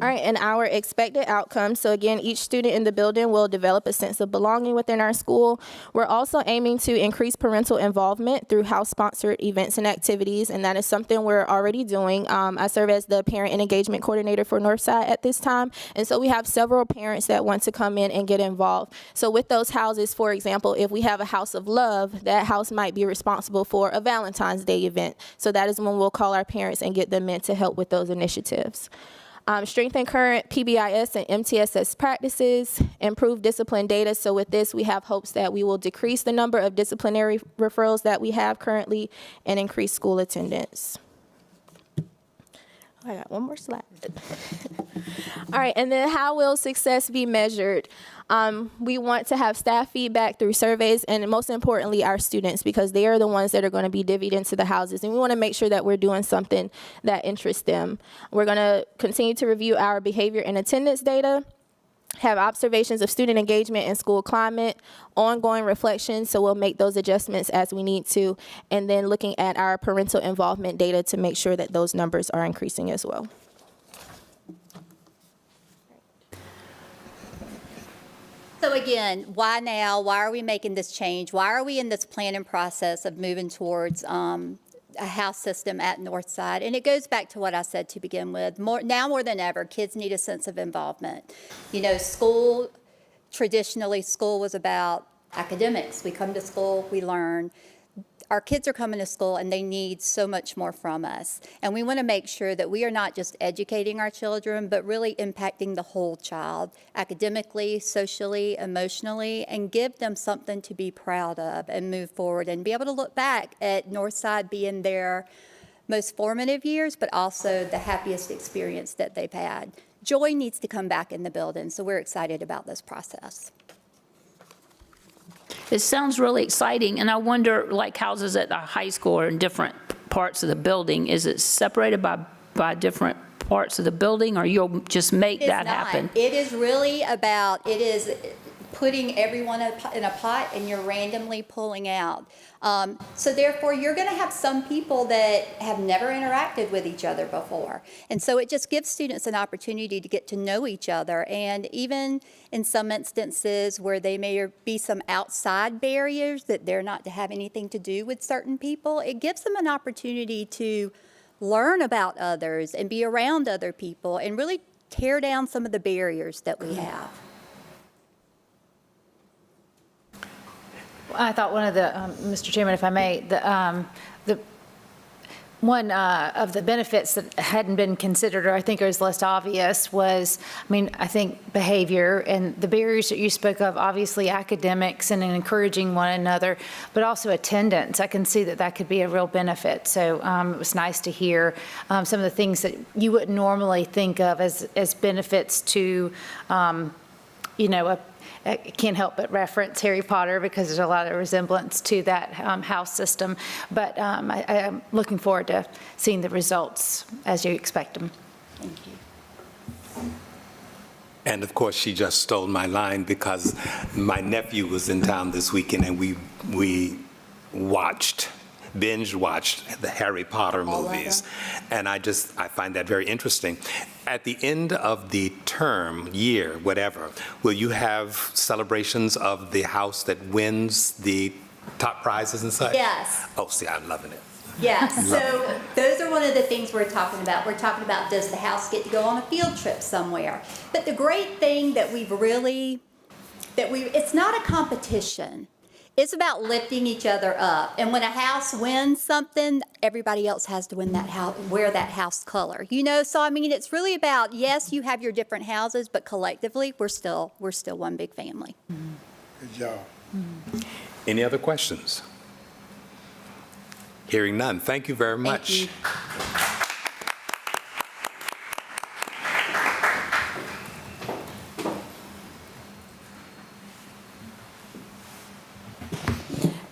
All right, and our expected outcomes. So again, each student in the building will develop a sense of belonging within our school. We're also aiming to increase parental involvement through house-sponsored events and activities, and that is something we're already doing. I serve as the parent and engagement coordinator for Northside at this time, and so we have several parents that want to come in and get involved. So with those houses, for example, if we have a house of love, that house might be responsible for a Valentine's Day event. So that is when we'll call our parents and get them in to help with those initiatives. Strengthen current PBIS and MTSS practices, improve discipline data. So with this, we have hopes that we will decrease the number of disciplinary referrals that we have currently and increase school attendance. I got one more slide. All right, and then how will success be measured? We want to have staff feedback through surveys, and most importantly, our students, because they are the ones that are going to be divvied into the houses, and we want to make sure that we're doing something that interests them. We're going to continue to review our behavior and attendance data, have observations of student engagement and school climate, ongoing reflections, so we'll make those adjustments as we need to, and then looking at our parental involvement data to make sure that those numbers are increasing as well. So again, why now? Why are we making this change? Why are we in this planning process of moving towards a house system at Northside? And it goes back to what I said to begin with. Now more than ever, kids need a sense of involvement. You know, traditionally school was about academics. We come to school, we learn. Our kids are coming to school and they need so much more from us. And we want to make sure that we are not just educating our children, but really impacting the whole child, academically, socially, emotionally, and give them something to be proud of and move forward and be able to look back at Northside being their most formative years, but also the happiest experience that they've had. Joy needs to come back in the building, so we're excited about this process. It sounds really exciting, and I wonder, like houses at the high school or in different parts of the building, is it separated by different parts of the building, or you'll just make It's that not. happen? It is really about, it is putting everyone in a pot and you're randomly pulling out. So therefore, you're going to have some people that have never interacted with each other before. And so it just gives students an opportunity to get to know each other. And even in some instances where they may be some outside barriers that they're not to have anything to do with certain people, it gives them an opportunity to learn about others and be around other people and really tear down some of the barriers that we have. I thought one of the, Mr. Chairman, if I may, the one of the benefits that hadn't been considered, or I think is less obvious, was, I think behavior and the barriers that you spoke of, obviously academics and encouraging one another, but also attendance. I can see that that could be a real benefit. So it was nice to hear some of the things that you wouldn't normally think of as benefits to, I can't help but reference Harry Potter because there's a lot of resemblance to that house system. But I am looking forward to seeing the results as you expect them. Thank you. And of course, she just stole my line because my nephew was in town this weekend and we binge watched the Harry Potter movies. And I find that very interesting. At the end of the term, year, whatever, will you have celebrations of the house that wins the top prizes and such? Yes. Oh, see, I'm loving it. Yes, so those are one of the things we're talking about. We're talking about, does the house get to go on a field trip somewhere? But the great thing that it's not a competition. It's about lifting each other up. And when a house wins something, everybody else has to win that house, wear that house color. So it's really about, yes, you have your different houses, but collectively, we're still one big family. Good job. Any other questions? Hearing none. Thank you very much. Thank you.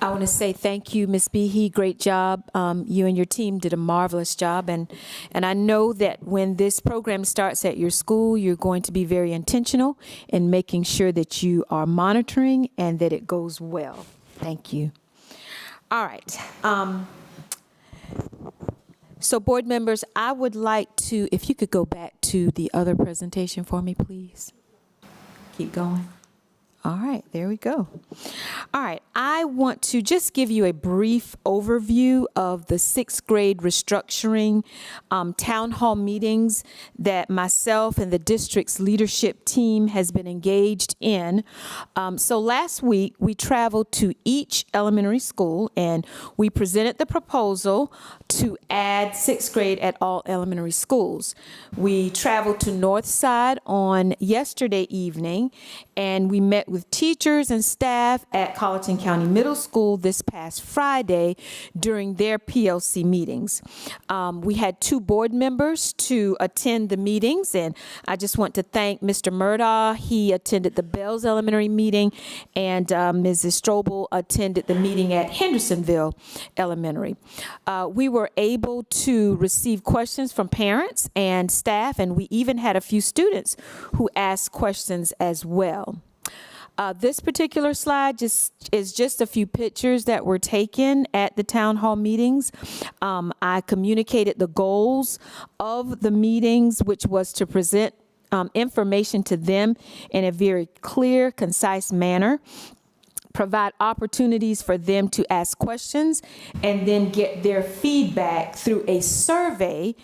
I want to say thank you, Ms. Behe. Great job. You and your team did a marvelous job. And I know that when this program starts at your school, you're going to be very intentional in making sure that you are monitoring and that it goes well. Thank you. All right. So board members, I would like to, if you could go back to the other presentation for me, please. Keep going. All right, there we go. All right, I want to just give you a brief overview of the 6th grade restructuring town hall meetings that myself and the district's leadership team has been engaged in. So last week, we traveled to each elementary school and we presented the proposal to add 6th grade at all elementary schools. We traveled to Northside on yesterday evening and we met with teachers and staff at Colleton County Middle School this past Friday during their PLC meetings. We had 2 board members to attend the meetings, and I just want to thank Mr. Murdaugh. He attended the Bells Elementary meeting, and Mrs. Strobel attended the meeting at Hendersonville Elementary. We were able to receive questions from parents and staff, and we even had a few students who asked questions as well. This particular slide is just a few pictures that were taken at the town hall meetings. I communicated the goals of the meetings, which was to present information to them in a very clear, concise manner, provide opportunities for them to ask questions, and then get their feedback through a survey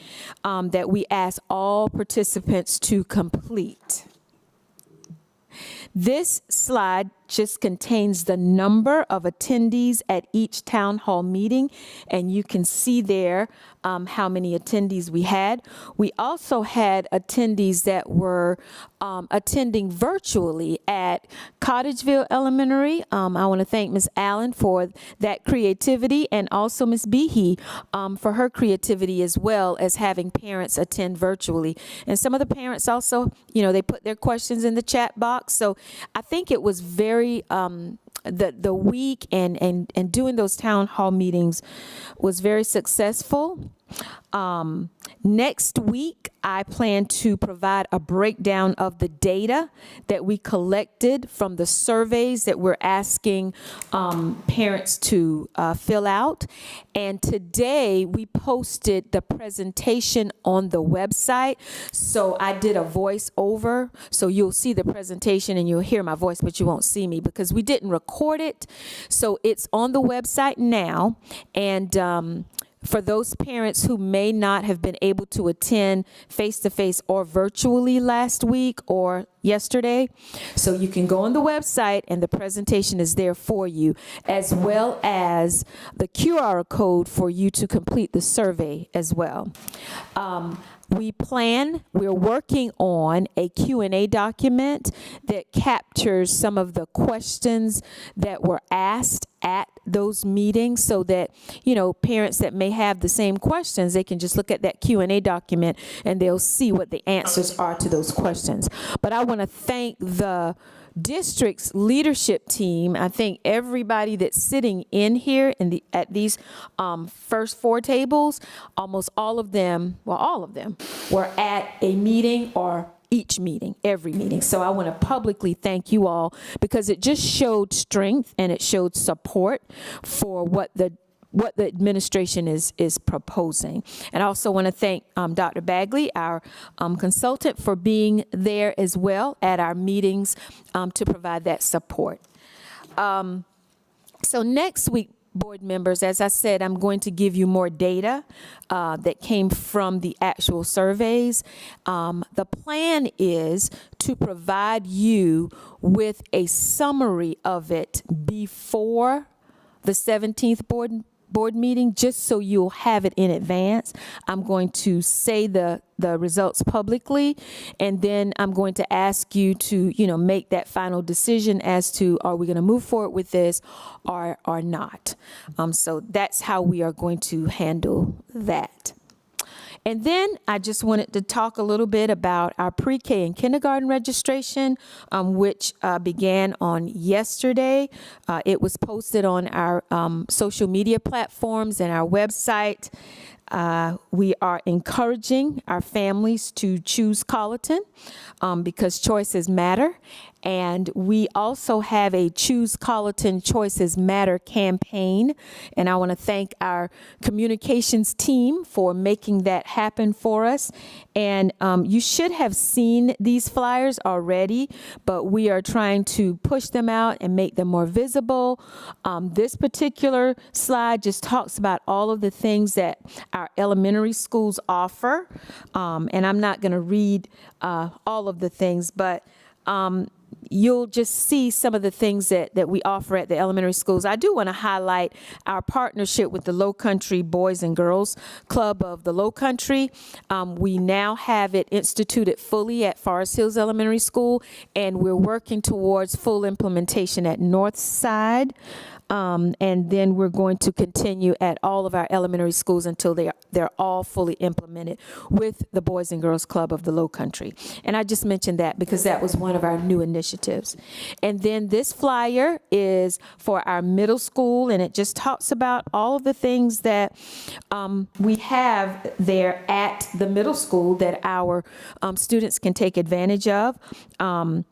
that we asked all participants to complete. This slide just contains the number of attendees at each town hall meeting, and you can see there how many attendees we had. We also had attendees that were attending virtually at Cottageville Elementary. I want to thank Ms. Allen for that creativity, and also Ms. Behe for her creativity as well as having parents attend virtually. And some of the parents also, they put their questions in the chat box. So I think it was very the week and doing those town hall meetings was very successful. Next week, I plan to provide a breakdown of the data that we collected from the surveys that we're asking parents to fill out. And today, we posted the presentation on the website. So I did a voiceover. So you'll see the presentation and you'll hear my voice, but you won't see me because we didn't record it. So it's on the website now. And for those parents who may not have been able to attend face-to-face or virtually last week or yesterday, so you can go on the website and the presentation is there for you, as well as the QR code for you to complete the survey as well. We're working on a Q&A document that captures some of the questions that were asked at those meetings so that, parents that may have the same questions, they can just look at that Q&A document and they'll see what the answers are to those questions. But I want to thank the district's leadership team. I think everybody that's sitting in here at these first 4 tables, almost all of them were at a meeting or each meeting, every meeting. So I want to publicly thank you all because it just showed strength and it showed support for what the administration is proposing. And I also want to thank Dr. Bagley, our consultant, for being there as well at our meetings to provide that support. So next week, board members, as I said, I'm going to give you more data that came from the actual surveys. The plan is to provide you with a summary of it before the 17th board meeting, just so you'll have it in advance. I'm going to say the results publicly, and then I'm going to ask you to, make that final decision as to, are we going to move forward with this or not? So that's how we are going to handle that. And then I just wanted to talk a little bit about our pre-K and kindergarten registration, which began on yesterday. It was posted on our social media platforms and our website. We are encouraging our families to choose Colleton because choices matter. And we also have a Choose Colleton Choices Matter campaign. And I want to thank our communications team for making that happen for us. And you should have seen these flyers already, but we are trying to push them out and make them more visible. This particular slide just talks about all of the things that our elementary schools offer. And I'm not going to read all of the things, but you'll just see some of the things that we offer at the elementary schools. I do want to highlight our partnership with the Low Country Boys and Girls Club of the Low Country. We now have it instituted fully at Forest Hills Elementary School, and we're working towards full implementation at Northside. And then we're going to continue at all of our elementary schools until they're all fully implemented with the Boys and Girls Club of the Low Country. And I just mentioned that because that was one of our new initiatives. And then this flyer is for our middle school, and it just talks about all of the things that we have there at the middle school that our students can take advantage of.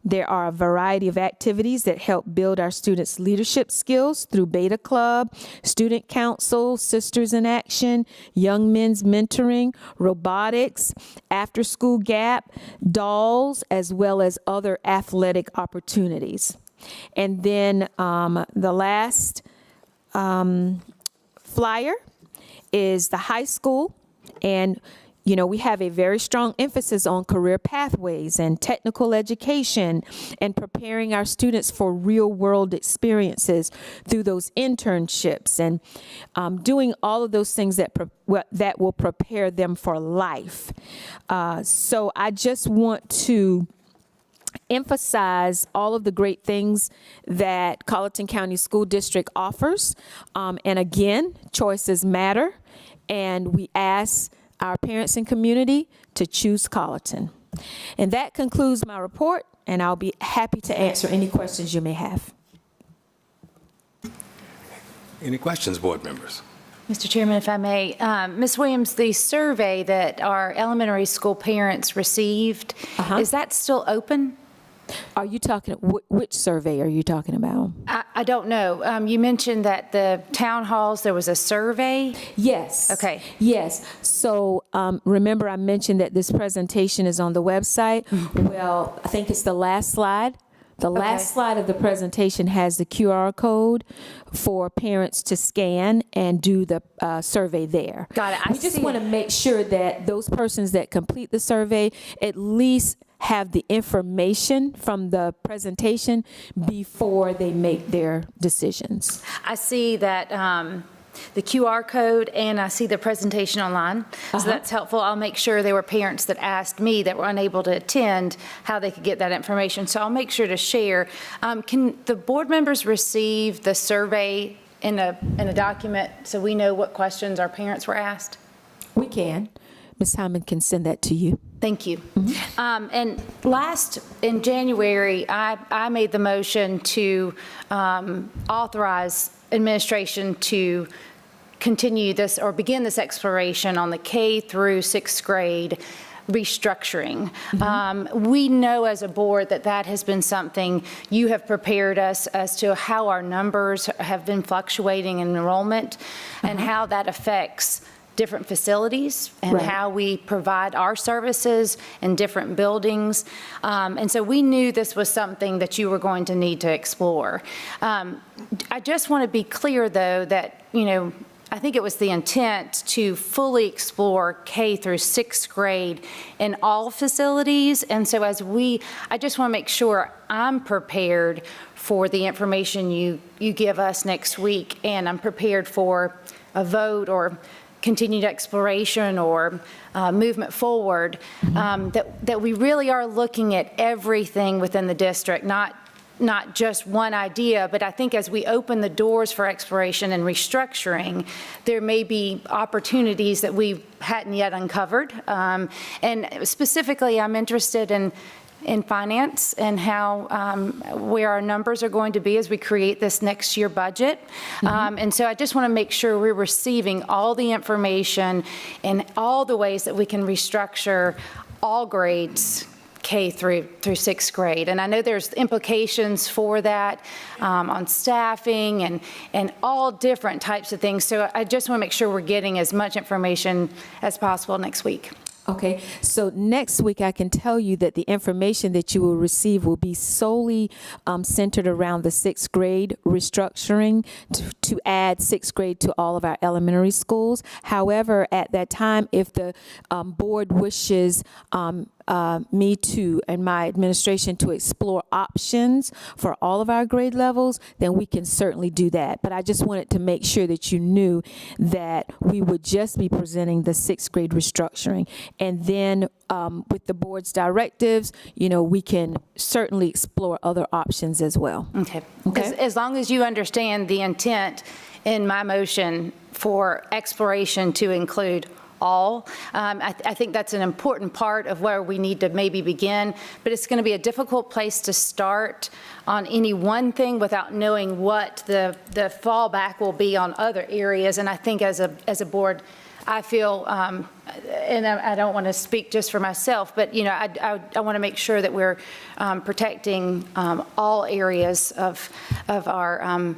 There are a variety of activities that help build our students' leadership skills through Beta Club, Student Council, Sisters in Action, Young Men's Mentoring, Robotics, After School Gap, Dolls, as well as other athletic opportunities. And then the last flyer is the high school, and we have a very strong emphasis on career pathways and technical education and preparing our students for real world experiences through those internships and doing all of those things that will prepare them for life. So I just want to emphasize all of the great things that Colleton County School District offers. And again, choices matter, and we ask our parents and community to choose Colleton. And that concludes my report, and I'll be happy to answer any questions you may have. Any questions, board members? Mr. Chairman, if I may, Ms. Williams, the survey that our elementary school parents received, is that still open? Are you talking, which survey are you talking about? I don't know. You mentioned that the town halls, there was a survey? Yes. Okay. Yes. So remember I mentioned that this presentation is on the website? Well, I think it's the last slide. The last slide of the presentation has the QR code for parents to scan and do the survey there. Got it. I We just see want to make sure that those persons that complete the survey at least have the information from the presentation before they make their decisions. I see that the QR code, and I see the presentation online. So that's helpful. I'll make sure there were parents that asked me that were unable to attend how they could get that information. So I'll make sure to share. Can the board members receive the survey in a document so we know what questions our parents were asked? We can. Ms. Hyman can send that to you. Thank you. And in January, I made the motion to authorize administration to continue this or begin this exploration on the K through 6th grade restructuring. We know as a board that that has been something you have prepared us as to how our numbers have been fluctuating in enrollment and how that affects different facilities and how we provide our services in different buildings. And so we knew this was something that you were going to need to explore. I just want to be clear, though, that, I think it was the intent to fully explore K through 6th grade in all facilities. And so I just want to make sure I'm prepared for the information you give us next week, and I'm prepared for a vote or continued exploration or movement forward, that we really are looking at everything within the district, not just one idea, but I think as we open the doors for exploration and restructuring, there may be opportunities that we hadn't yet uncovered. And specifically, I'm interested in finance and how, where our numbers are going to be as we create this next year budget. And so I just want to make sure we're receiving all the information and all the ways that we can restructure all grades K through 6th grade. And I know there's implications for that on staffing and all different types of things. So I just want to make sure we're getting as much information as possible next week. Okay, so next week I can tell you that the information that you will receive will be solely centered around the 6th grade restructuring to add 6th grade to all of our elementary schools. However, at that time, if the board wishes me to and my administration to explore options for all of our grade levels, then we can certainly do that. But I just wanted to make sure that you knew that we would just be presenting the 6th grade restructuring. And then with the board's directives, we can certainly explore other options as well. Okay. As long as you understand the intent in my motion for exploration to include all. I think that's an important part of where we need to maybe begin, but it's going to be a difficult place to start on any one thing without knowing what the fallback will be on other areas. And I think as a board, I feel, and I don't want to speak just for myself, but I want to make sure that we're protecting all areas of our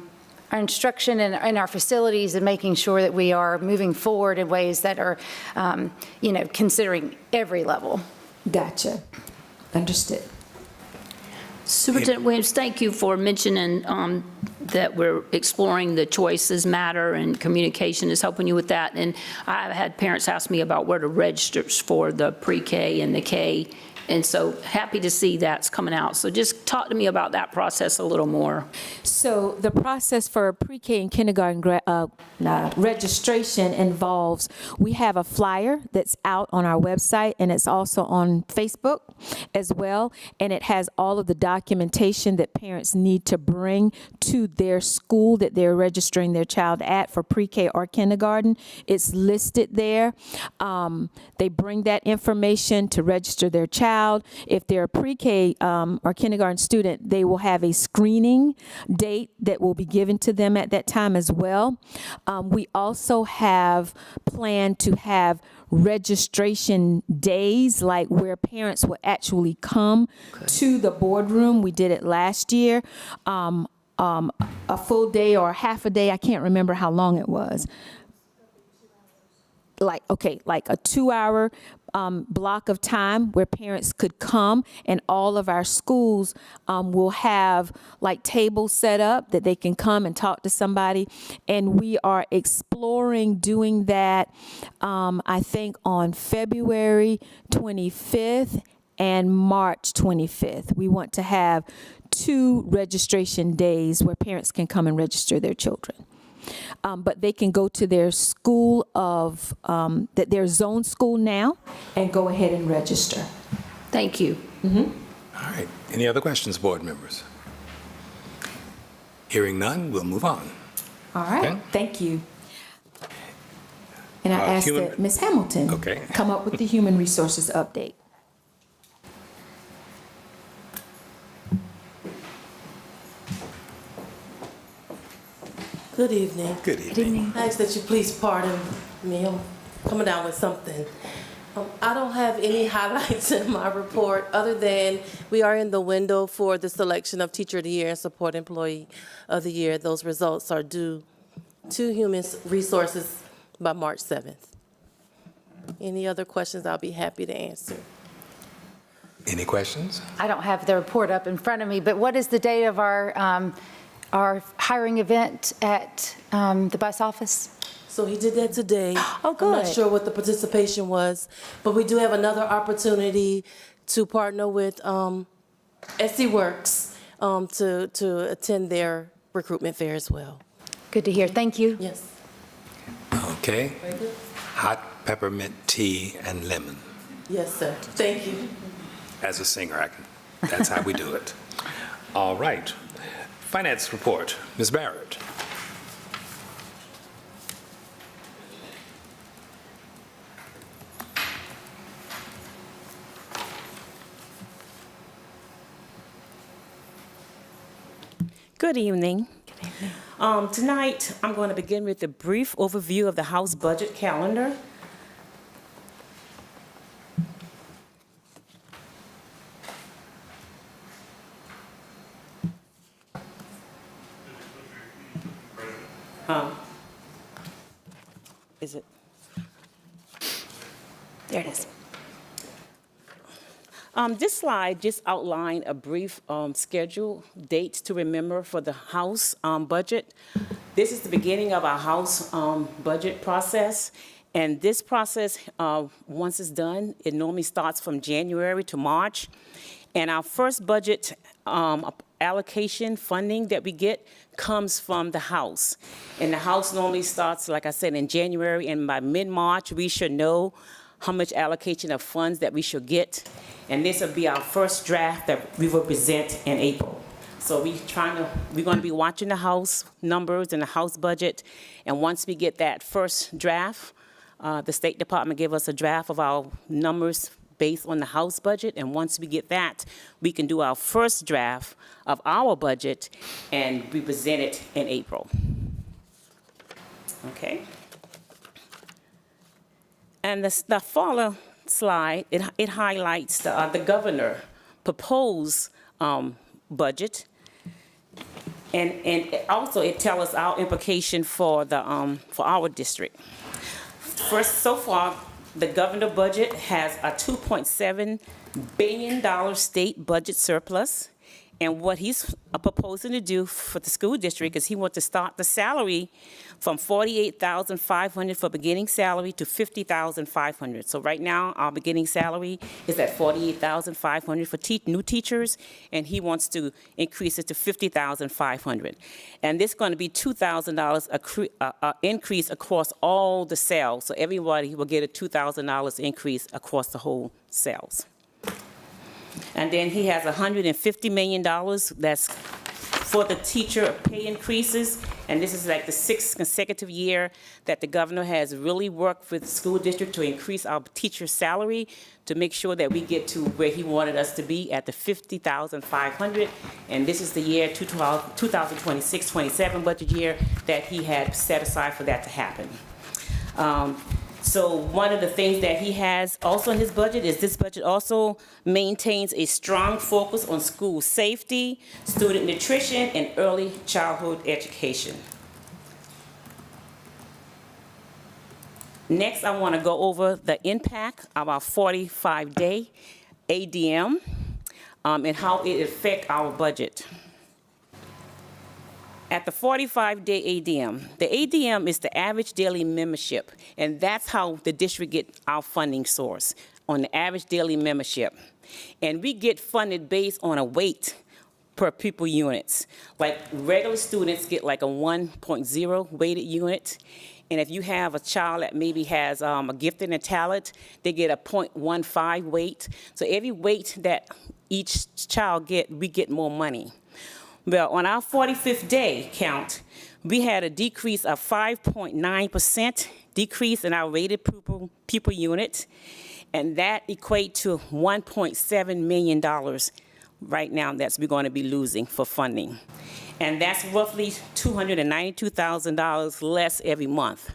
instruction and our facilities, and making sure that we are moving forward in ways that are, considering every level. Gotcha. Understood. Superintendent Williams, thank you for mentioning that we're exploring the choices matter, and communication is helping you with that. And I've had parents ask me about where to register for the pre-K and the K. And so happy to see that's coming out. So just talk to me about that process a little more. So the process for pre-K and kindergarten registration involves, we have a flyer that's out on our website, and it's also on Facebook as well. And it has all of the documentation that parents need to bring to their school that they're registering their child at for pre-K or kindergarten. It's listed there. They bring that information to register their child. child. If they're a pre-K or kindergarten student, they will have a screening date that will be given to them at that time as well. We also have planned to have registration days, like where parents will actually come to the boardroom. We did it last year. A full day or half a day, I can't remember how long it was. Like a 2-hour block of time where parents could come, and all of our schools will have like tables set up that they can come and talk to somebody. And we are exploring doing that, I think, on February 25th and March 25th. We want to have 2 registration days where parents can come and register their children. But they can go to their school of, their zone school now, and go ahead and register. Thank you. All right. Any other questions, board members? Hearing none, we'll move on. All right, Okay. thank you. And I asked human- that Ms. Hamilton Okay. come up with the human resources update. Good evening. Good evening. I ask that you please pardon me. I'm coming down with something. I don't have any highlights in my report other than we are in the window for the selection of Teacher of the Year and Support Employee of the Year. Those results are due to Human Resources by March 7th. Any other questions, I'll be happy to answer. Any questions? I don't have the report up in front of me, but what is the date of our hiring event at the bus office? So he did that today. Oh, I'm not good. sure what the participation was, but we do have another opportunity to partner with SC Works to attend their recruitment fair as well. Good to hear. Thank you. Yes. Okay. Hot peppermint tea and lemon. Yes, sir. Thank you. As a singer, that's how we do it. All right. Finance report, Ms. Barrett. Good evening. Tonight, I'm going to begin with a brief overview of the House budget calendar. Is it? There it is. This slide just outlined a brief schedule, dates to remember for the House budget. This is the beginning of our House budget process. And this process, once it's done, it normally starts from January to March. And our first budget allocation funding that we get comes from the House. And the House normally starts, like I said, in January, and by mid-March, we should know how much allocation of funds that we should get. And this will be our first draft that we will present in April. So we're going to be watching the House numbers and the House budget. And once we get that first draft, the State Department gave us a draft of our numbers based on the House budget. And once we get that, we can do our first draft of our budget and we present it in April. Okay. And the follow slide, it highlights the governor proposed budget. And also it tells us our implication for our district. First, so far, the governor budget has a $2.7 billion state budget surplus. And what he's proposing to do for the school district is he wants to start the salary from $48,500 for beginning salary to $50,500. So right now, our beginning salary is at $48,500 for new teachers, and he wants to increase it to $50,500. And this is going to be $2,000 increase across all the cells. So everybody will get a $2,000 increase across the whole cells. And then he has $150 million that's for the teacher pay increases, and this is like the 6th consecutive year that the governor has really worked with the school district to increase our teacher salary to make sure that we get to where he wanted us to be at the $50,500. And this is the year 2026-27 budget year that he had set aside for that to happen. So one of the things that he has also in his budget is this budget also maintains a strong focus on school safety, student nutrition, and early childhood education. Next, I want to go over the impact of our 45-day ADM and how it affects our budget. At the 45-day ADM, the ADM is the average daily membership, and that's how the district gets our funding source, on the average daily membership. And we get funded based on a weight per pupil units. Like regular students get like a 1.0 weighted unit, and if you have a child that maybe has a gift and a talent, they get a 0.15 weight. So every weight that each child get, we get more money. Well, on our 45th day count, we had a decrease of 5.9% decrease in our rated pupil unit, and that equates to $1.7 million right now that we're going to be losing for funding. And that's roughly $292,000 less every month.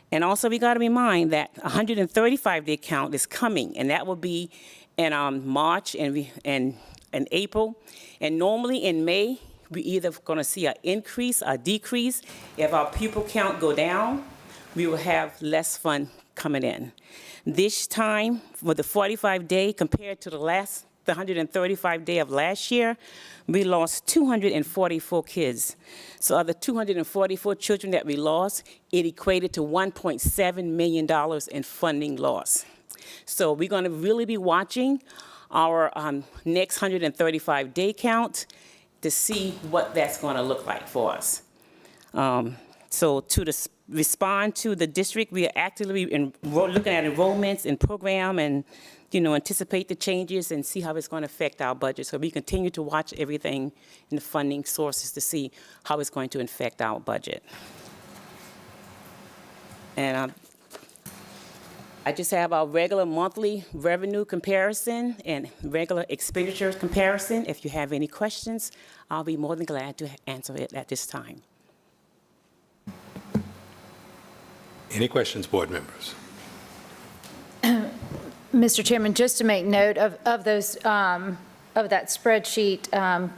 And also, we got to remind that 135-day count is coming, and that will be in March and April. And normally in May, we either going to see an increase or decrease. If our pupil count go down, we will have less fund coming in. This time, for the 45-day compared to the 135-day of last year, we lost 244 kids. So of the 244 children that we lost, it equated to $1.7 million in funding loss. So we're going to really be watching our next 135-day count to see what that's going to look like for us. So to respond to the district, we are actively looking at enrollments and program and, anticipate the changes and see how it's going to affect our budget. So we continue to watch everything in the funding sources to see how it's going to affect our budget. And I just have our regular monthly revenue comparison and regular expenditure comparison. If you have any questions, I'll be more than glad to answer it at this time. Any questions, board members? Mr. Chairman, just to make note of those, of that spreadsheet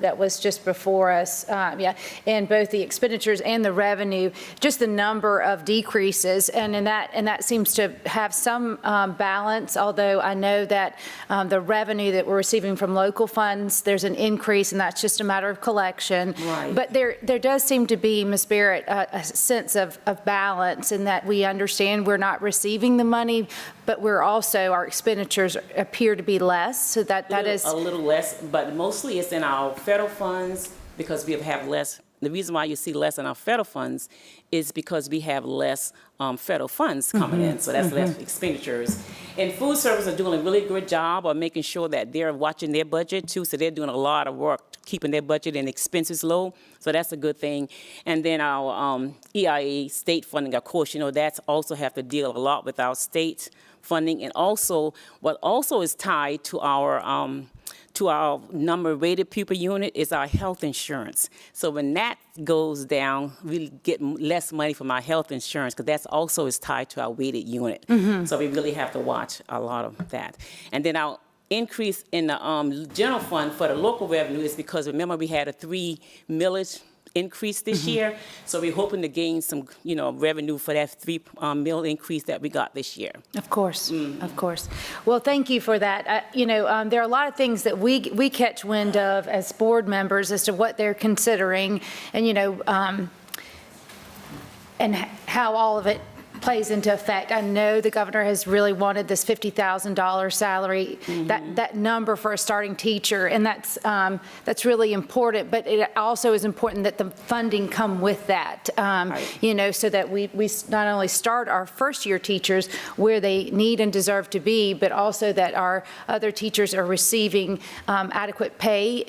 that was just before us, and both the expenditures and the revenue, just the number of decreases, and that seems to have some balance, although I know that the revenue that we're receiving from local funds, there's an increase, and that's just a matter of collection. Right. But there does seem to be, Ms. Barrett, a sense of balance in that we understand we're not receiving the money, but we're also, our expenditures appear to be less, so that is a little less, but mostly it's in our federal funds because we have less. The reason why you see less in our federal funds is because we have less federal funds coming in, so that's less expenditures. And food service are doing a really good job of making sure that they're watching their budget too, so they're doing a lot of work keeping their budget and expenses low, so that's a good thing. And then our EIA state funding, of course, that's also have to deal a lot with our state funding, and also what also is tied to our number rated pupil unit is our health insurance. So when that goes down, we get less money from our health insurance because that's also is tied to our weighted unit. So we really have to watch a lot of that. And then our increase in the general fund for the local revenue is because, remember, we had a 3 millage increase this year. So we're hoping to gain some, revenue for that 3 mill increase that we got this year. Of course, of course. Well, thank you for that. There are a lot of things that we catch wind of as board members as to what they're considering, and and how all of it plays into effect. I know the governor has really wanted this $50,000 salary, that number for a starting teacher, and that's really important. But it also is important that the funding come with that, so that we not only start our first-year teachers where they need and deserve to be, but also that our other teachers are receiving adequate pay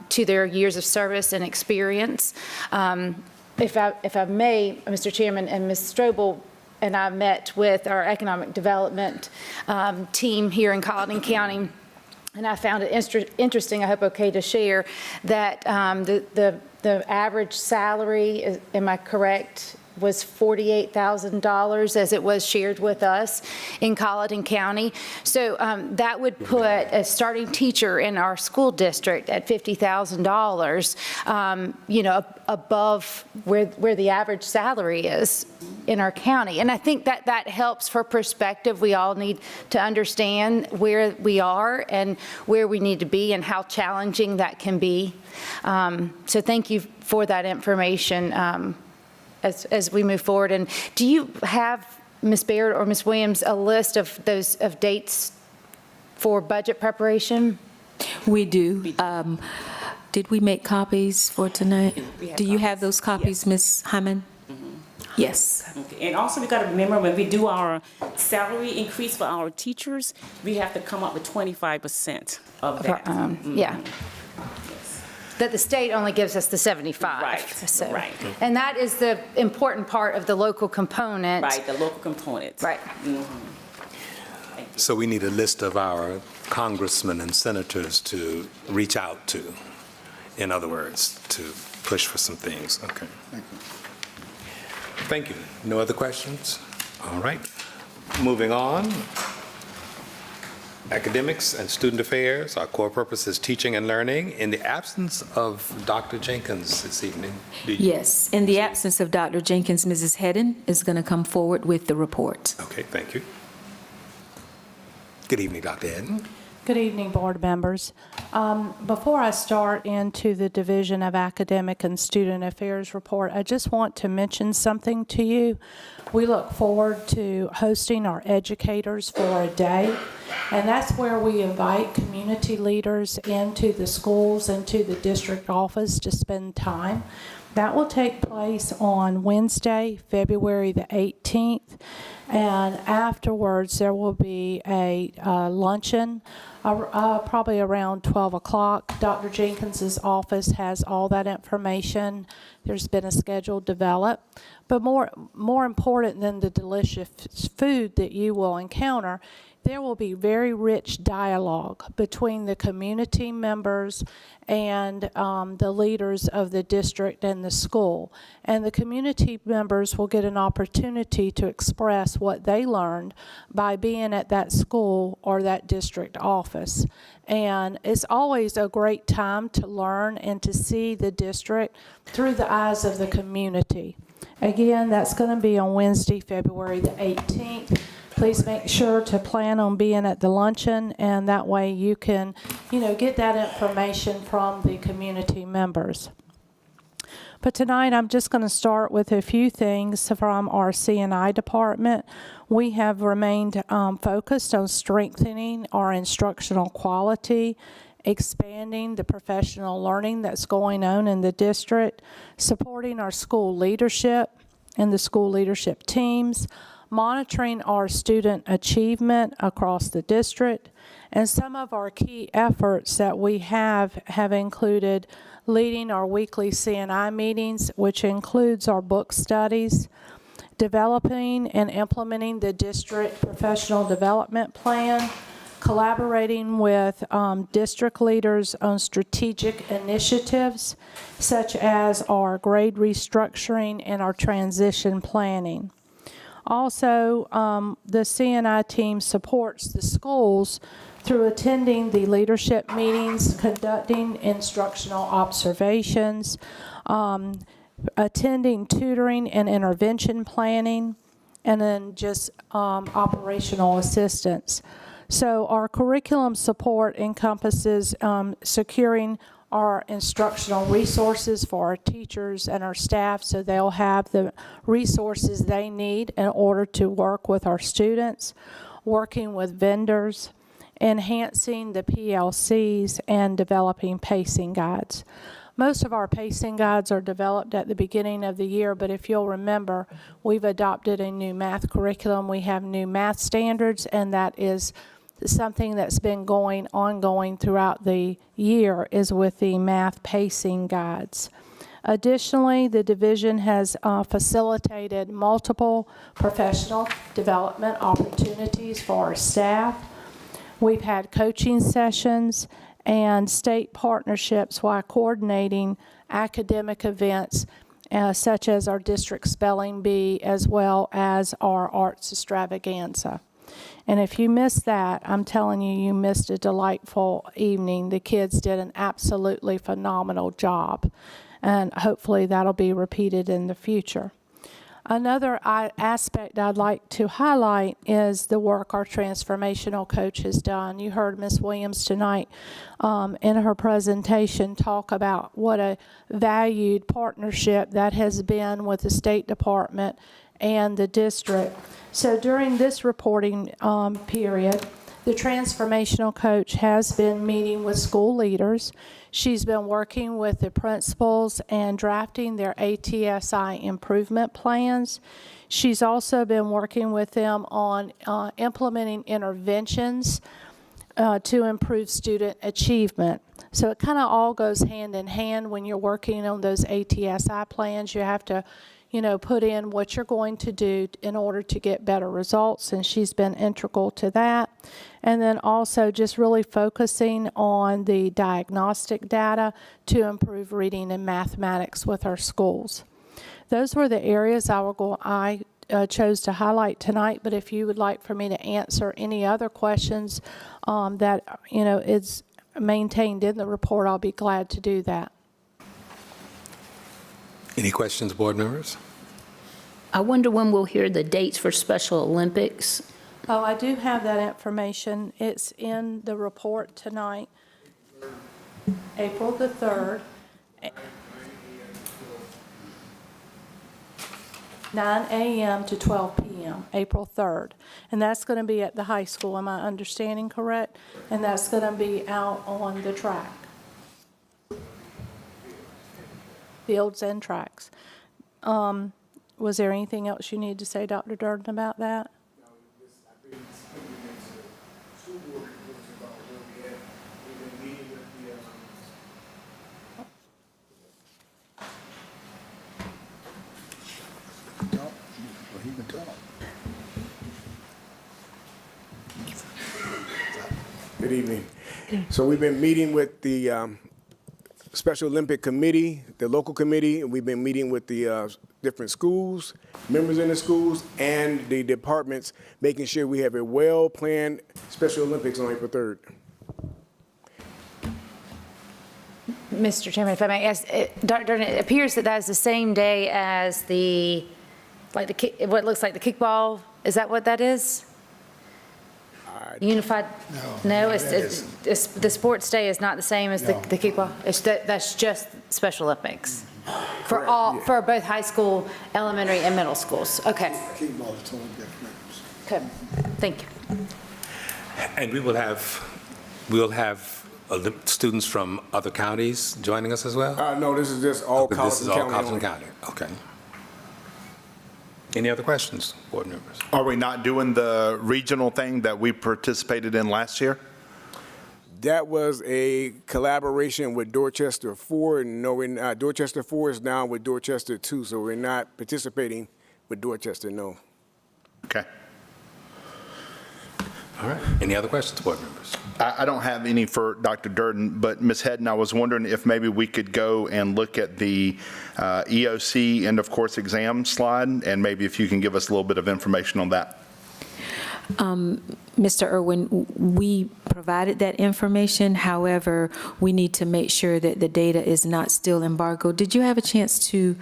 to their years of service and experience. If I may, Mr. Chairman, and Ms. Strobel and I met with our economic development team here in Colleton County, and I found it interesting, I hope okay to share, that the average salary, am I correct, was $48,000 as it was shared with us in Colleton County. So that would put a starting teacher in our school district at $50,000, above where the average salary is in our county. And I think that helps for perspective. We all need to understand where we are and where we need to be and how challenging that can be. So thank you for that information. As we move forward. And do you have, Ms. Baird or Ms. Williams, a list of those dates for budget preparation? We do. Did we make copies for tonight? Do you have those copies, Ms. Hyman? Yes. Okay. And also, we got to remember when we do our salary increase for our teachers, we have to come up with 25% of that. Yeah. That the state only gives us the 75. Right, so. right. And that is the important part of the local component. Right, the local component. Right. So we need a list of our congressmen and senators to reach out to, in other words, to push for some things. Okay. Thank you. No other questions? All right. Moving on. Academics and student affairs, our core purpose is teaching and learning. In the absence of Dr. Jenkins this evening. Yes, in the absence of Dr. Jenkins, Mrs. Hedden is going to come forward with the report. Okay, thank you. Good evening, Dr. Hedden. Good evening, board members. Before I start into the Division of Academic and Student Affairs report, I just want to mention something to you. We look forward to hosting our educators for a day, and that's where we invite community leaders into the schools and to the district office to spend time. That will take place on Wednesday, February the 18th, and afterwards there will be a luncheon probably around 12 o'clock. Dr. Jenkins's office has all that information. There's been a schedule developed. But more important than the delicious food that you will encounter, there will be very rich dialogue between the community members and the leaders of the district and the school. And the community members will get an opportunity to express what they learned by being at that school or that district office. And it's always a great time to learn and to see the district through the eyes of the community. Again, that's going to be on Wednesday, February the 18th. Please make sure to plan on being at the luncheon, and that way you can, get that information from the community members. But tonight I'm just going to start with a few things from our C&I department. We have remained focused on strengthening our instructional quality, expanding the professional learning that's going on in the district, supporting our school leadership and the school leadership teams, monitoring our student achievement across the district, and some of our key efforts that we have included leading our weekly C&I meetings, which includes our book studies, developing and implementing the district professional development plan, collaborating with district leaders on strategic initiatives such as our grade restructuring and our transition planning. Also, the C&I team supports the schools through attending the leadership meetings, conducting instructional observations, attending tutoring and intervention planning, and then just operational assistance. So our curriculum support encompasses securing our instructional resources for our teachers and our staff, so they'll have the resources they need in order to work with our students, working with vendors, enhancing the PLCs, and developing pacing guides. Most of our pacing guides are developed at the beginning of the year, but if you'll remember, we've adopted a new math curriculum. We have new math standards, and that is something that's been ongoing throughout the year, is with the math pacing guides. Additionally, the division has facilitated multiple professional development opportunities for our staff. We've had coaching sessions and state partnerships while coordinating academic events such as our district spelling bee, as well as our arts extravaganza. And if you missed that, I'm telling you, you missed a delightful evening. The kids did an absolutely phenomenal job, and hopefully that'll be repeated in the future. Another aspect I'd like to highlight is the work our transformational coach has done. You heard Ms. Williams tonight in her presentation talk about what a valued partnership that has been with the State Department and the district. So during this reporting period, the transformational coach has been meeting with school leaders. She's been working with the principals and drafting their ATSI improvement plans. She's also been working with them on implementing interventions to improve student achievement. So it kind of all goes hand in hand when you're working on those ATSI plans. You have to, put in what you're going to do in order to get better results, and she's been integral to that. And then also just really focusing on the diagnostic data to improve reading and mathematics with our schools. Those were the areas I chose to highlight tonight, but if you would like for me to answer any other questions that, is maintained in the report, I'll be glad to do that. Any questions, board members? I wonder when we'll hear the dates for Special Olympics. Oh, I do have that information. It's in the report tonight. April the 3rd. 9 a.m. to 12 p.m., April 3rd. And that's going to be at the high school, am I understanding correct? And that's going to be out on the track. Fields and tracks. Was there anything else you need to say, Dr. Durden, about that? Good evening. So we've been meeting with the Special Olympic Committee, the local committee, and we've been meeting with the different schools, members in the schools, and the departments, making sure we have a well-planned Special Olympics on April 3rd. Mr. Chairman, if I may ask, Dr. Durden, it appears that is the same day as what looks like the kickball. Is that what that is? Unified? No, it's the sports day is not the same as the kickball. That's just Special Olympics for both high school, elementary, and middle schools. Okay. Kickball is totally different. Okay. Thank you. And we'll have students from other counties joining us as well? No, this is just all Colleton County. This is all Colleton County. Okay. Any other questions, board members? Are we not doing the regional thing that we participated in last year? That was a collaboration with Dorchester 4, and no, we're not. Dorchester 4 is down with Dorchester 2, so we're not participating with Dorchester, no. Okay. All right. Any other questions, board members? I don't have any for Dr. Durden, but Ms. Hedden, I was wondering if maybe we could go and look at the EOC end of course exam slide, and maybe if you can give us a little bit of information on that. Mr. Irwin, we provided that information. However, we need to make sure that the data is not still embargoed. Did you have a chance to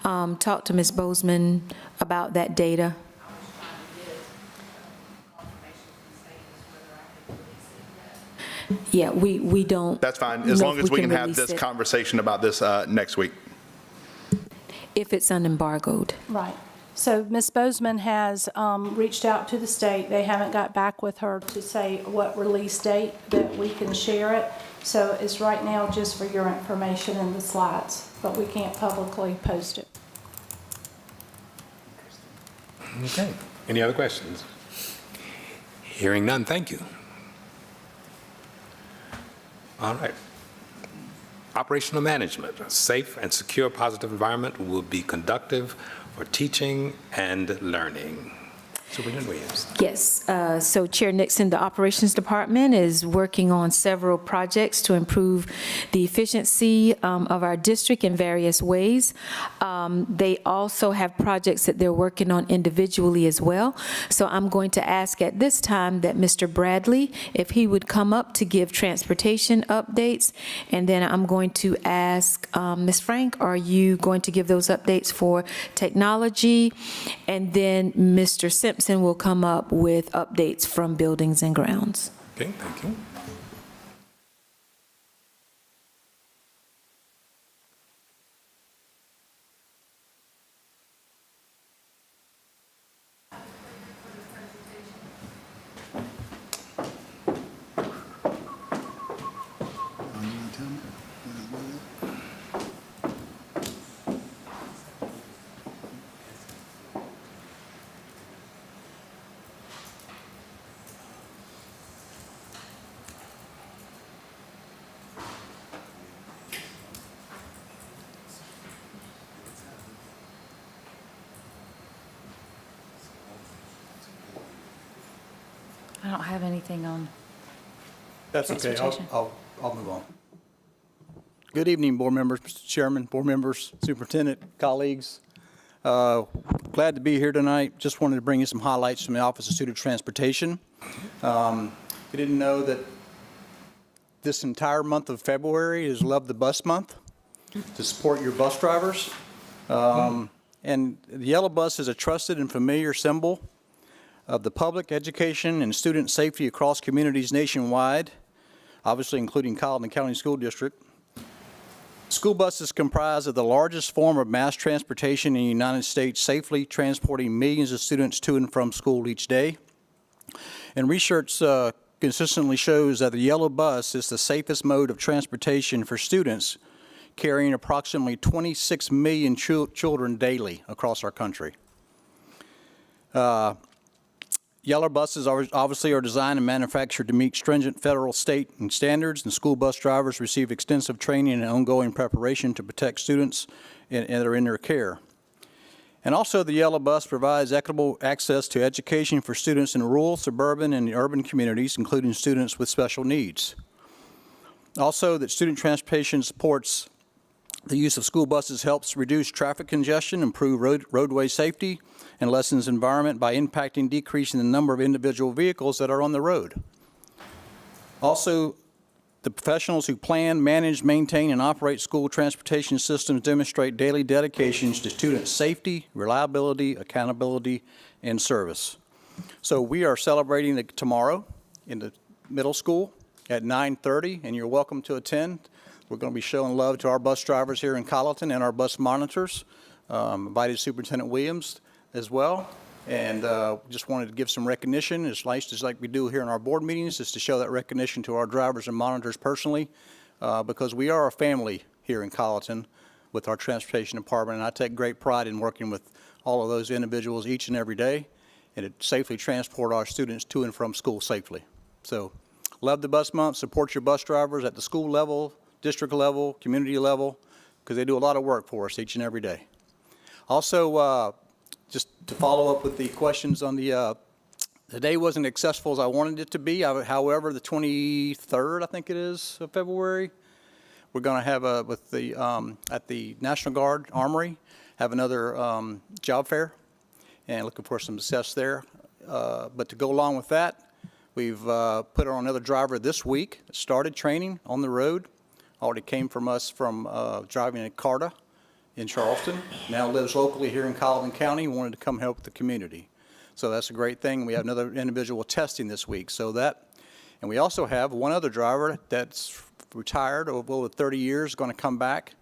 talk to Ms. Bozeman about that data? Yeah, we don't. That's fine, as know long if as we can have release this it conversation about this next week. if it's unembargoed. Right. So Ms. Bozeman has reached out to the state. They haven't got back with her to say what release date that we can share it. So it's right now just for your information in the slides, but we can't publicly post it. Okay. Any other questions? Hearing none, thank you. All right. Operational management. A safe and secure positive environment will be conducive for teaching and learning. Superintendent Williams. Yes, so Chair Nixon, the Operations Department is working on several projects to improve the efficiency of our district in various ways. They also have projects that they're working on individually as well. So I'm going to ask at this time that Mr. Bradley, if he would come up to give transportation updates, and then I'm going to ask Ms. Frank, are you going to give those updates for technology? And then Mr. Simpson will come up with updates from buildings and grounds. Okay, thank you. I don't have anything on. That's okay. Transportation. I'll move on. Good evening, board members, Mr. Chairman, board members, superintendent, colleagues. Glad to be here tonight. Just wanted to bring you some highlights from the Office of Student Transportation. You didn't know that this entire month of February is Love the Bus Month to support your bus drivers. And the yellow bus is a trusted and familiar symbol of the public education and student safety across communities nationwide, obviously including Colleton County School District. School buses comprise of the largest form of mass transportation in the United States, safely transporting millions of students to and from school each day. And research consistently shows that the yellow bus is the safest mode of transportation for students, carrying approximately 26 million children daily across our country. Yellow buses obviously are designed and manufactured to meet stringent federal, state, and standards, and school bus drivers receive extensive training and ongoing preparation to protect students that are in their care. And also, the yellow bus provides equitable access to education for students in rural, suburban, and urban communities, including students with special needs. Also, that student transportation supports the use of school buses helps reduce traffic congestion, improve roadway safety, and lessens environment by decreasing the number of individual vehicles that are on the road. Also, the professionals who plan, manage, maintain, and operate school transportation systems demonstrate daily dedications to student safety, reliability, accountability, and service. So we are celebrating tomorrow in the middle school at 9:30, and you're welcome to attend. We're going to be showing love to our bus drivers here in Colleton and our bus monitors. Invited Superintendent Williams as well, and just wanted to give some recognition. It's nice, just like we do here in our board meetings, is to show that recognition to our drivers and monitors personally, because we are a family here in Colleton with our transportation department, and I take great pride in working with all of those individuals each and every day, and to safely transport our students to and from school safely. So, love the bus month, support your bus drivers at the school level, district level, community level, because they do a lot of work for us each and every day. Also, just to follow up with the questions on the day wasn't as successful as I wanted it to be. However, the 23rd, I think it is, of February, we're going to have with the at the National Guard Armory, have another job fair, and looking for some success there. But to go along with that, we've put on another driver this week. Started training on the road. Already came from us from driving at CARTA in Charleston, now lives locally here in Colleton County, wanted to come help the community. So that's a great thing. We have another individual testing this week. So that And we also have one other driver that's retired over 30 years, going to come back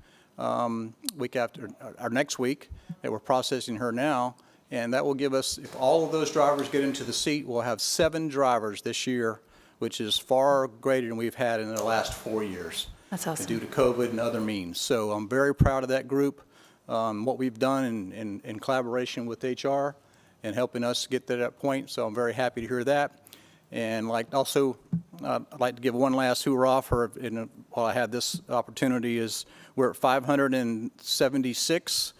week after, or next week, that we're processing her now. And that will give us, if all of those drivers get into the seat, we'll have 7 drivers this year, which is far greater than we've had in the last 4 years. That's awesome. Due to COVID and other means. So I'm very proud of that group, what we've done in collaboration with HR and helping us get to that point. So I'm very happy to hear that. And I'd like to give one last hoorah for, while I have this opportunity, is we're at 576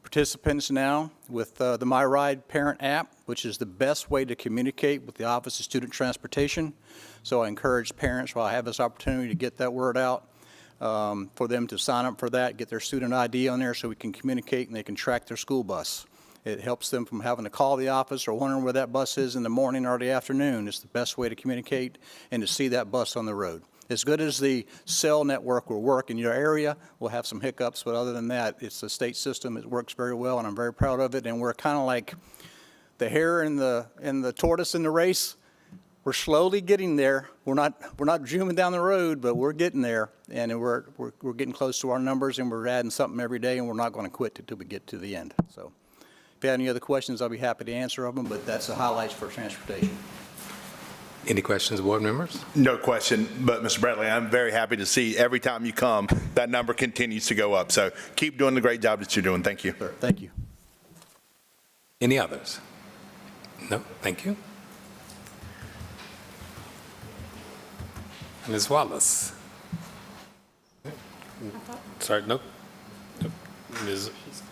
participants now with the MyRide Parent app, which is the best way to communicate with the Office of Student Transportation. So I encourage parents, while I have this opportunity, to get that word out, for them to sign up for that, get their student ID on there so we can communicate and they can track their school bus. It helps them from having to call the office or wondering where that bus is in the morning or the afternoon. It's the best way to communicate and to see that bus on the road. As good as the cell network will work in your area, we'll have some hiccups, but other than that, it's a state system. It works very well, and I'm very proud of it. And we're kind of like the hare and the tortoise in the race. We're slowly getting there. We're not zooming down the road, but we're getting there, and we're getting close to our numbers, and we're adding something every day, and we're not going to quit until we get to the end. So, if you have any other questions, I'll be happy to answer them. But that's the highlights for transportation. Any questions, board members? No question, but Mr. Bradley, I'm very happy to see every time you come, that number continues to go up. So keep doing the great job that you're doing. Thank you. Sure. Thank you. Any others? No, thank you. Ms. Wallace? Sorry, no? Ms.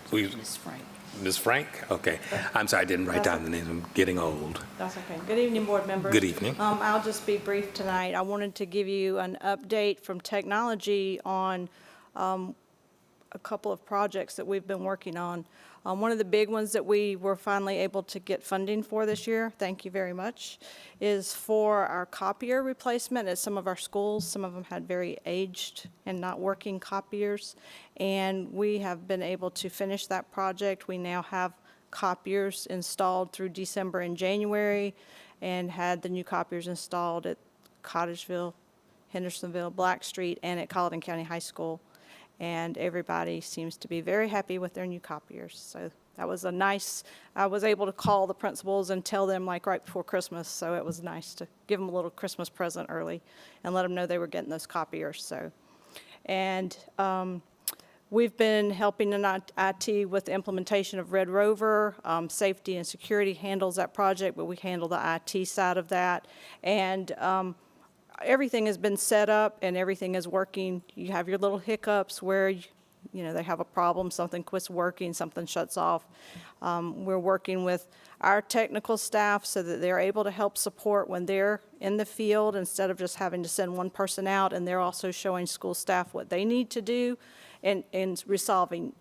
Frank. Ms. Frank? Okay. I'm sorry, I didn't write down the name. I'm getting old. That's okay. Good evening, board members. Good evening. I'll just be brief tonight. I wanted to give you an update from technology on a couple of projects that we've been working on. One of the big ones that we were finally able to get funding for this year, thank you very much, is for our copier replacement at some of our schools. Some of them had very aged and not working copiers, and we have been able to finish that project. We now have copiers installed through December and January, and had the new copiers installed at Cottageville, Hendersonville, Blackstreet, and at Colleton County High School. And everybody seems to be very happy with their new copiers. So that was I was able to call the principals and tell them like right before Christmas, so it was nice to give them a little Christmas present early and let them know they were getting those copiers. So, and we've been helping in IT with the implementation of Red Rover. Safety and security handles that project, but we handle the IT side of that. And everything has been set up and everything is working. You have your little hiccups where, they have a problem, something quits working, something shuts off. We're working with our technical staff so that they're able to help support when they're in the field instead of just having to send one person out, and they're also showing school staff what they need to do and solving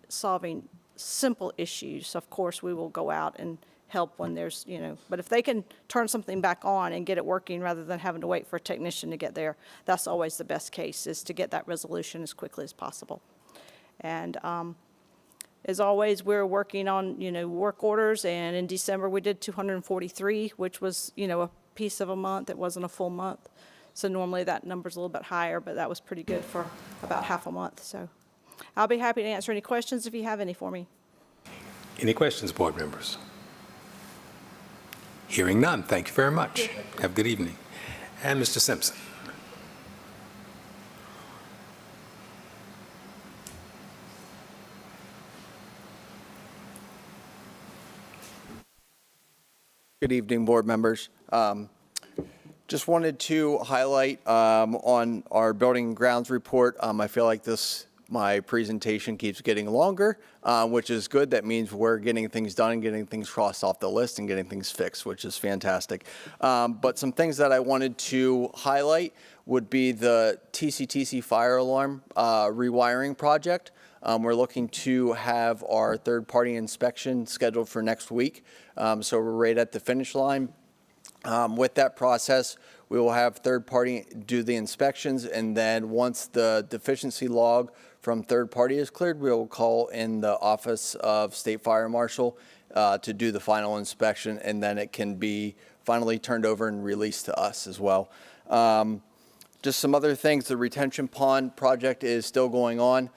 simple issues. Of course, we will go out and help when there's, but if they can turn something back on and get it working rather than having to wait for a technician to get there, that's always the best case, is to get that resolution as quickly as possible. And as always, we're working on, work orders, and in December we did 243, which was, a piece of a month. It wasn't a full month. So normally that number's a little bit higher, but that was pretty good for about half a month. So I'll be happy to answer any questions if you have any for me. Any questions, board members? Hearing none, thank you very much. Have a good evening. And Mr. Simpson. Good evening, board members. Just wanted to highlight on our building and grounds report. I feel like my presentation keeps getting longer, which is good. That means we're getting things done and getting things crossed off the list and getting things fixed, which is fantastic. But some things that I wanted to highlight would be the TCTC fire alarm rewiring project. We're looking to have our third-party inspection scheduled for next week. So we're right at the finish line. With that process, we will have third-party do the inspections, and then once the deficiency log from third-party is cleared, we will call in the Office of State Fire Marshal to do the final inspection, and then it can be finally turned over and released to us as well. Just some other things, the retention pond project is still going on.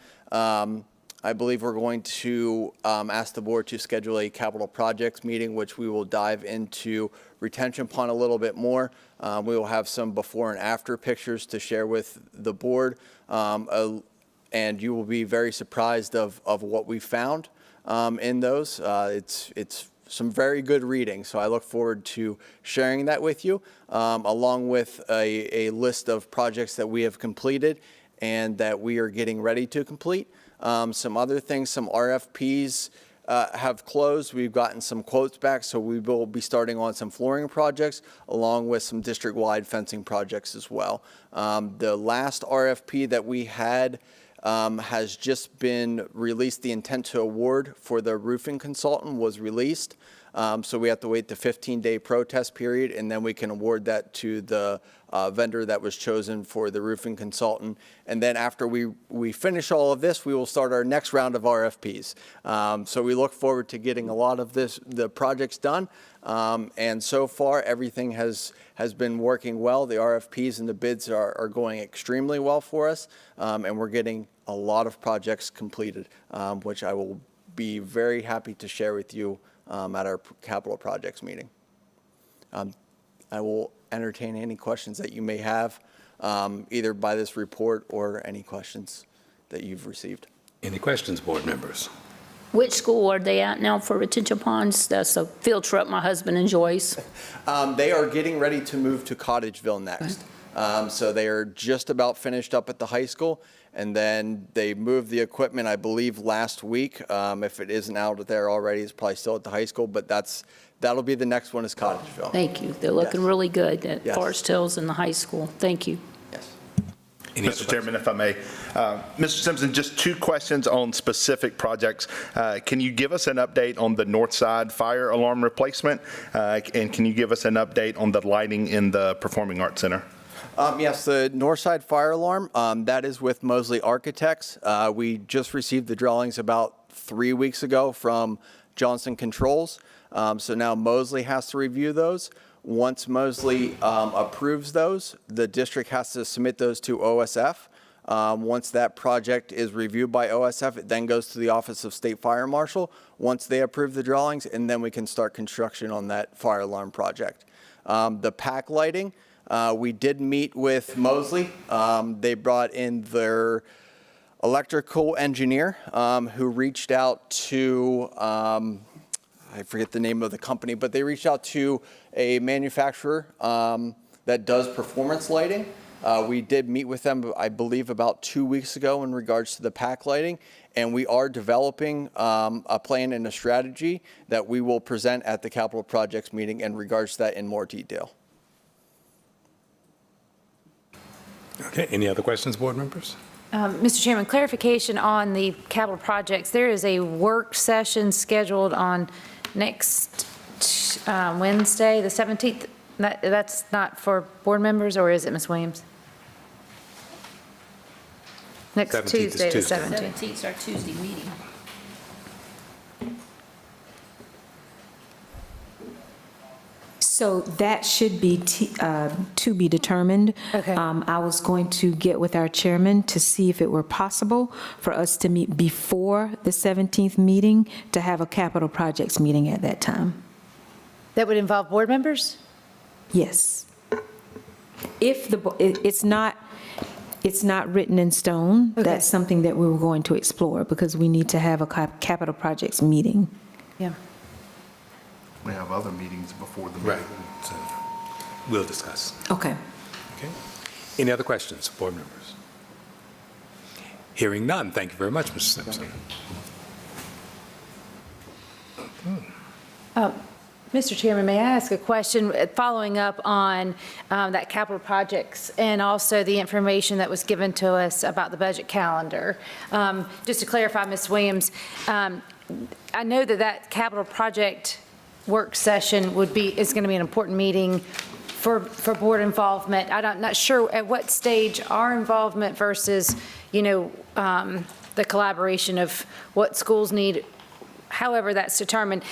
I believe we're going to ask the board to schedule a capital projects meeting, which we will dive into retention pond a little bit more. We will have some before and after pictures to share with the board, and you will be very surprised of what we found in those. It's some very good reading, so I look forward to sharing that with you, along with a list of projects that we have completed and that we are getting ready to complete. Some other things, some RFPs have closed. We've gotten some quotes back, so we will be starting on some flooring projects along with some district-wide fencing projects as well. The last RFP that we had has just been released. The intent to award for the roofing consultant was released. So we have to wait the 15-day protest period, and then we can award that to the vendor that was chosen for the roofing consultant. And then after we finish all of this, we will start our next round of RFPs. So we look forward to getting a lot of the projects done. And so far, everything has been working well. The RFPs and the bids are going extremely well for us, and we're getting a lot of projects completed, which I will be very happy to share with you at our capital projects meeting. I will entertain any questions that you may have, either by this report or any questions that you've received. Any questions, board members? Which school are they at now for retention ponds? That's a field trip my husband enjoys. They are getting ready to move to Cottageville next. So they are just about finished up at the high school, and then they moved the equipment, I believe, last week. If it isn't out there already, it's probably still at the high school, but that'll be the next one is Cottageville. Thank you. They're looking really good at Yes. Forest Hills and the high school. Thank you. Mr. Chairman, if I may. Mr. Simpson, just two questions on specific projects. Can you give us an update on the north side fire alarm replacement? And can you give us an update on the lighting in the Performing Arts Center? Yes, the north side fire alarm, that is with Mosley Architects. We just received the drawings about 3 weeks ago from Johnson Controls. So now Mosley has to review those. Once Mosley approves those, the district has to submit those to OSF. Once that project is reviewed by OSF, it then goes to the Office of State Fire Marshal. Once they approve the drawings, and then we can start construction on that fire alarm project. The PAC lighting, we did meet with Mosley. They brought in their electrical engineer who reached out to, I forget the name of the company, but they reached out to a manufacturer that does performance lighting. We did meet with them, I believe, about 2 weeks ago in regards to the PAC lighting, and we are developing a plan and a strategy that we will present at the capital projects meeting in regards to that in more detail. Okay, any other questions, board members? Mr. Chairman, clarification on the capital projects. There is a work session scheduled on next Wednesday, the 17th. That's not for board members, or is it, Ms. Williams? Next 17th is Tuesday, the Tuesday. 17th. 17th is our Tuesday meeting. So that should be to be determined. Okay. I was going to get with our chairman to see if it were possible for us to meet before the 17th meeting to have a capital projects meeting at that time. That would involve board members? Yes. If it's not written in stone, Okay. that's something that we were going to explore because we need to have a capital projects meeting. Yeah. We have other meetings before the meeting. Right, so we'll discuss. Okay. Okay. Any other questions, board members? Hearing none, thank you very much, Mr. Simpson. Mr. Chairman, may I ask a question following up on that capital projects and also the information that was given to us about the budget calendar? Just to clarify, Ms. Williams, I know that capital project work session is going to be an important meeting for board involvement. I'm not sure at what stage our involvement versus, the collaboration of what schools need, however that's determined.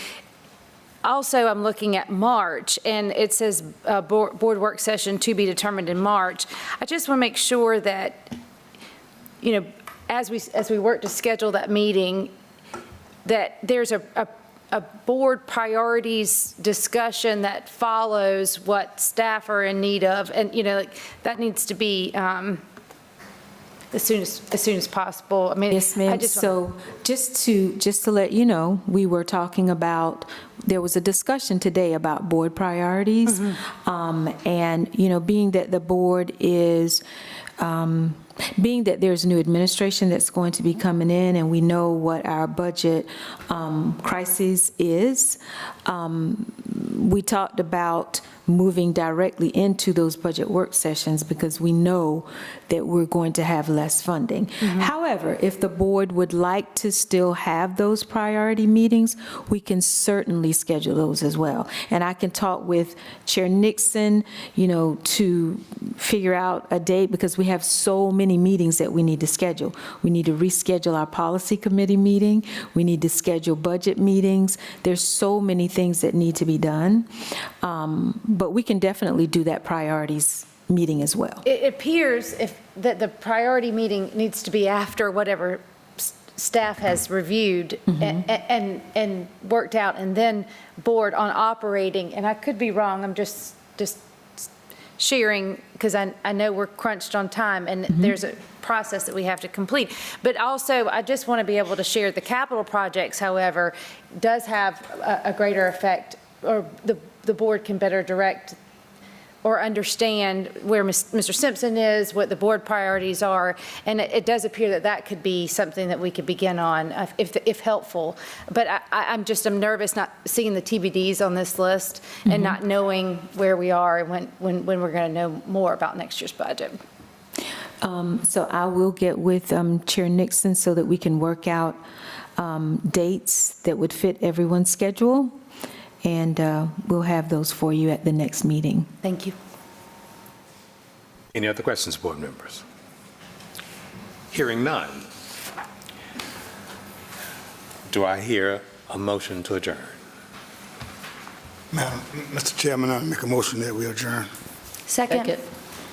Also, I'm looking at March, and it says board work session to be determined in March. I just want to make sure that, you know, as we work to schedule that meeting, that there's a board priorities discussion that follows what staff are in need of, and, you know, like, that needs to be as soon as possible. I mean, Yes, ma'am. So just to let you know, we were talking about, there was a discussion today about board priorities. And, you know, being that the board is, being that there's new administration that's going to be coming in, and we know what our budget crisis is, we talked about moving directly into those budget work sessions because we know that we're going to have less funding. However, if the board would like to still have those priority meetings, we can certainly schedule those as well. And I can talk with Chair Nixon, you know, to figure out a date, because we have so many meetings that we need to schedule. We need to reschedule our policy committee meeting. We need to schedule budget meetings. There's so many things that need to be done. But we can definitely do that priorities meeting as well. It appears that the priority meeting needs to be after whatever staff has reviewed and worked out, and then board on operating. And I could be wrong. I'm just sharing, because I know we're crunched on time, and there's a process that we have to complete. But also, I just want to be able to share the capital projects, however, does have a greater effect, or the board can better direct or understand where Mr. Simpson is, what the board priorities are, and it does appear that that could be something that we could begin on if helpful. But I'm nervous not seeing the TBDs on this list and not knowing where we are and when we're going to know more about next year's budget. So I will get with Chair Nixon so that we can work out dates that would fit everyone's schedule. And we'll have those for you at the next meeting. Thank you. Any other questions, board members? Hearing none. Do I hear a motion to adjourn? Madam, Mr. Chairman, I make a motion that we adjourn. Second.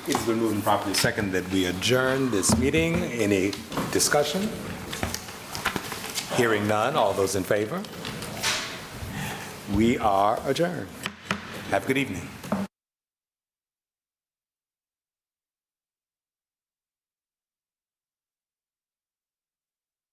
It's been moved and properly second that we adjourn this meeting. Any discussion? Hearing none. All those in favor? We are adjourned. Have a good evening.